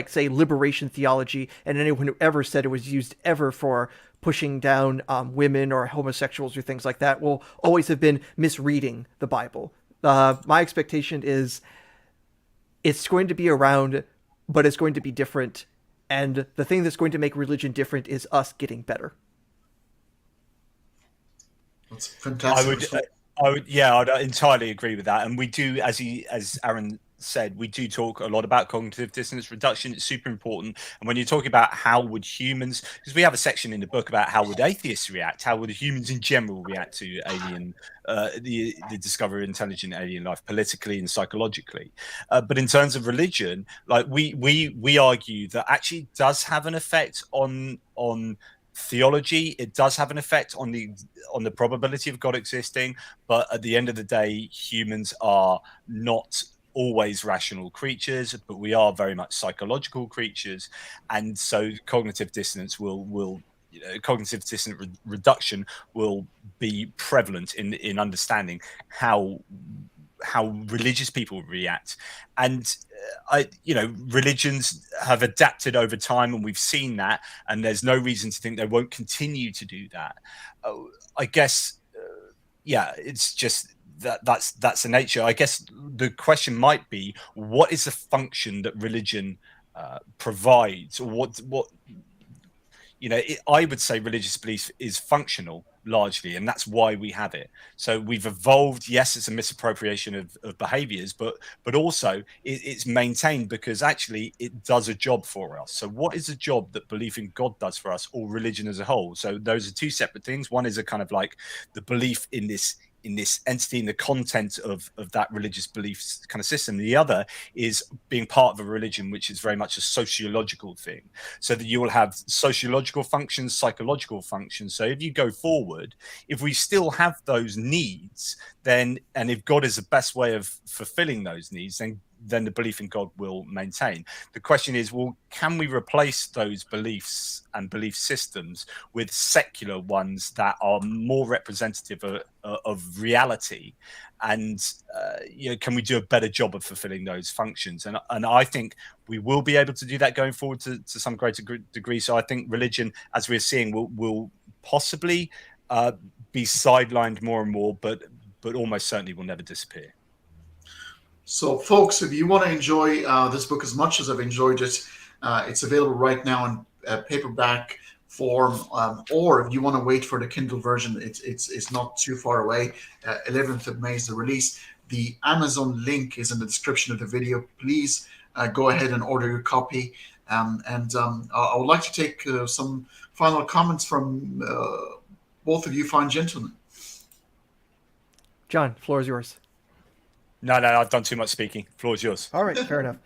B: say, liberation theology, and anyone who ever said it was used ever for pushing down women or homosexuals or things like that will always have been misreading the Bible. My expectation is it's going to be around, but it's going to be different. And the thing that's going to make religion different is us getting better.
A: That's fantastic.
C: I'd entirely agree with that. And we do, as Aaron said, we do talk a lot about cognitive dissonance reduction. It's super important. And when you're talking about how would humans, because we have a section in the book about how would atheists react, how would humans in general react to alien, the discovery of intelligent alien life politically and psychologically. But in terms of religion, like we argue that actually does have an effect on theology. It does have an effect on the probability of God existing, but at the end of the day, humans are not always rational creatures, but we are very much psychological creatures, and so cognitive dissonance cognitive dissonance reduction will be prevalent in understanding how religious people react. And religions have adapted over time, and we've seen that, and there's no reason to think they won't continue to do that. I guess it's just that's the nature. I guess the question might be, what is the function that religion provides, or what I would say religious belief is functional largely, and that's why we have it. So we've evolved. Yes, it's a misappropriation of behaviors, but also it's maintained because actually it does a job for us. So what is the job that belief in God does for us, or religion as a whole? So those are two separate things. One is a kind of like the belief in this entity, in the content of that religious belief kind of system. The other is being part of a religion, which is very much a sociological thing, so that you will have sociological functions, psychological functions. So if you go forward, if we still have those needs, then, and if God is the best way of fulfilling those needs, then the belief in God will maintain. The question is, well, can we replace those beliefs and belief systems with secular ones that are more representative of reality? And can we do a better job of fulfilling those functions? And I think we will be able to do that going forward to some greater degree. So I think religion, as we're seeing, will possibly be sidelined more and more, but almost certainly will never disappear.
A: So, folks, if you want to enjoy this book as much as I've enjoyed it, it's available right now in paperback form, or if you want to wait for the Kindle version, it's not too far away. 11th of May is the release. The Amazon link is in the description of the video. Please go ahead and order your copy. I would like to take some final comments from both of you fine gentlemen.
B: John, floor is yours.
C: No, I've done too much speaking. Floor is yours.
B: All right, fair enough.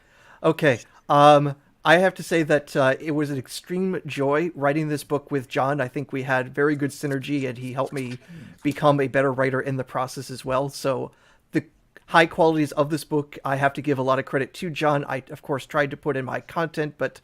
B: Okay. I have to say that it was an extreme joy writing this book with John. I think we had very good synergy, and he helped me become a better writer in the process as well. So the high qualities of this book, I have to give a lot of credit to John. I, of course, tried to put in my content, but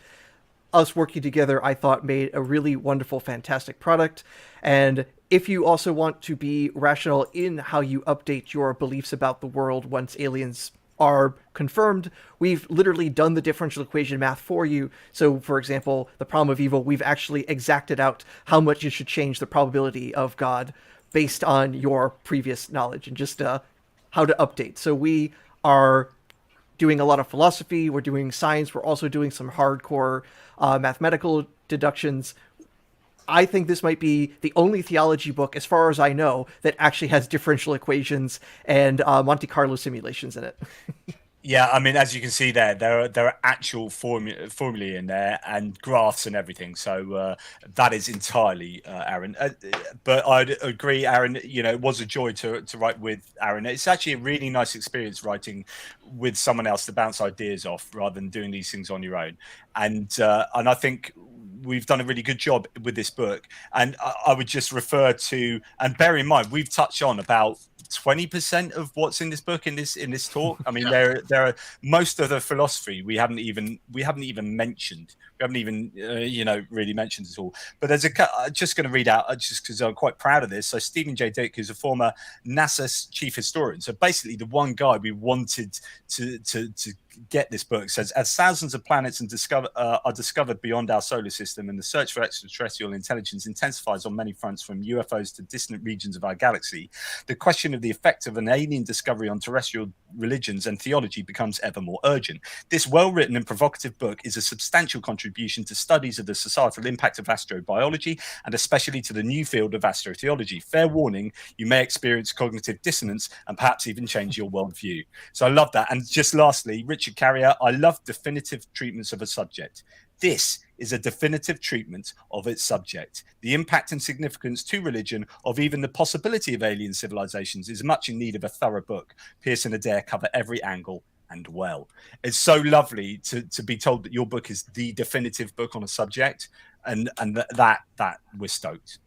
B: us working together, I thought, made a really wonderful, fantastic product. And if you also want to be rational in how you update your beliefs about the world once aliens are confirmed, we've literally done the differential equation math for you. So, for example, the problem of evil, we've actually exacted out how much you should change the probability of God based on your previous knowledge, and just how to update. So we are doing a lot of philosophy, we're doing science, we're also doing some hardcore mathematical deductions. I think this might be the only theology book, as far as I know, that actually has differential equations and Monte Carlo simulations in it.
C: Yeah, I mean, as you can see there are actual formulae in there and graphs and everything. So that is entirely Aaron. But I'd agree, Aaron, it was a joy to write with Aaron. It's actually a really nice experience writing with someone else to bounce ideas off rather than doing these things on your own. And I think we've done a really good job with this book. And I would just refer to, and bear in mind, we've touched on about 20% of what's in this book in this talk. I mean, there are most of the philosophy we haven't even mentioned. We haven't even really mentioned at all. But there's just going to read out, just because I'm quite proud of this. So Stephen J. Dick, who's a former NASA chief historian, so basically the one guy we wanted to get this book, says, as thousands of planets are discovered beyond our solar system, and the search for extraterrestrial intelligence intensifies on many fronts, from UFOs to distant regions of our galaxy, the question of the effect of an alien discovery on terrestrial religions and theology becomes ever more urgent. This well-written and provocative book is a substantial contribution contribution to studies of the societal impact of astrobiology, and especially to the new field of astrotheology. Fair warning, you may experience cognitive dissonance and perhaps even change your worldview. So I love that. And just lastly, Richard Carrier, I love definitive treatments of a subject. This is a definitive treatment of its subject. The impact and significance to religion of even the possibility of alien civilizations is much in need of a thorough book. Pearce and Adair cover every angle and well. It's so lovely to be told that your book is the definitive book on a subject, and that we're stoked.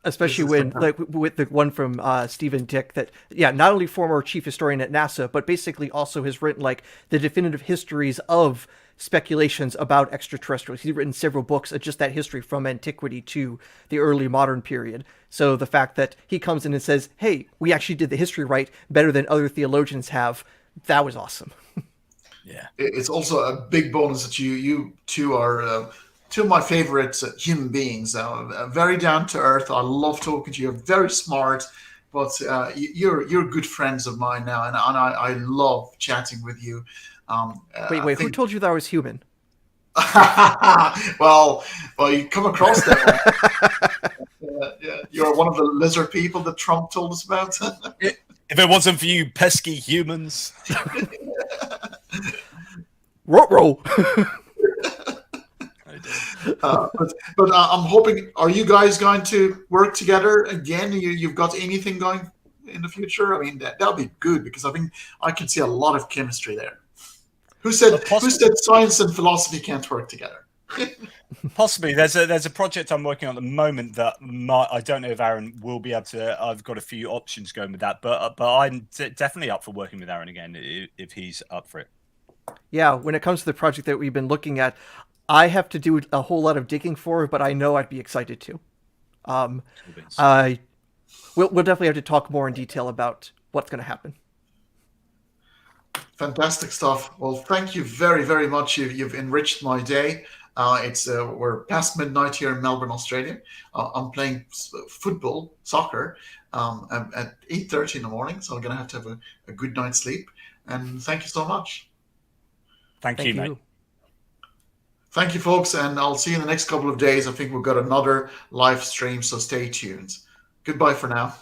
B: Especially when, like, with the one from Stephen Dick, that, yeah, not only former chief historian at NASA, but basically also has written, like, the definitive histories of speculations about extraterrestrials. He's written several books of just that history from antiquity to the early modern period. So the fact that he comes in and says, hey, we actually did the history right better than other theologians have, that was awesome.
C: Yeah.
A: It's also a big bonus that you two are two of my favorite human beings. Very down to earth. I love talking to you. You're very smart, but you're good friends of mine now, and I love chatting with you.
B: Wait, who told you that I was human?
A: well, you come across that one. Yeah, you're one of the lizard people that Trump told us about.
C: If it wasn't for you pesky humans.
B: Row.
A: But I'm hoping, are you guys going to work together again? You've got anything going in the future? I mean, that'll be good, because I think I can see a lot of chemistry there. Who said science and philosophy can't work together?
C: Possibly. There's a project I'm working on at the moment that I don't know if Aaron will be able to. I've got a few options going with that, but I'm definitely up for working with Aaron again if he's up for it.
B: Yeah, when it comes to the project that we've been looking at, I have to do a whole lot of digging for it, but I know I'd be excited to. We'll definitely have to talk more in detail about what's going to happen.
A: Fantastic stuff. Well, thank you very, very much. You've enriched my day. We're past midnight here in Melbourne, Australia. I'm playing soccer, at 8:30 in the morning, so I'm going to have a good night's sleep. And thank you so much.
C: Thank you, mate.
A: Thank you, folks, and I'll see you in the next couple of days. I think we've got another live stream, so stay tuned. Goodbye for now.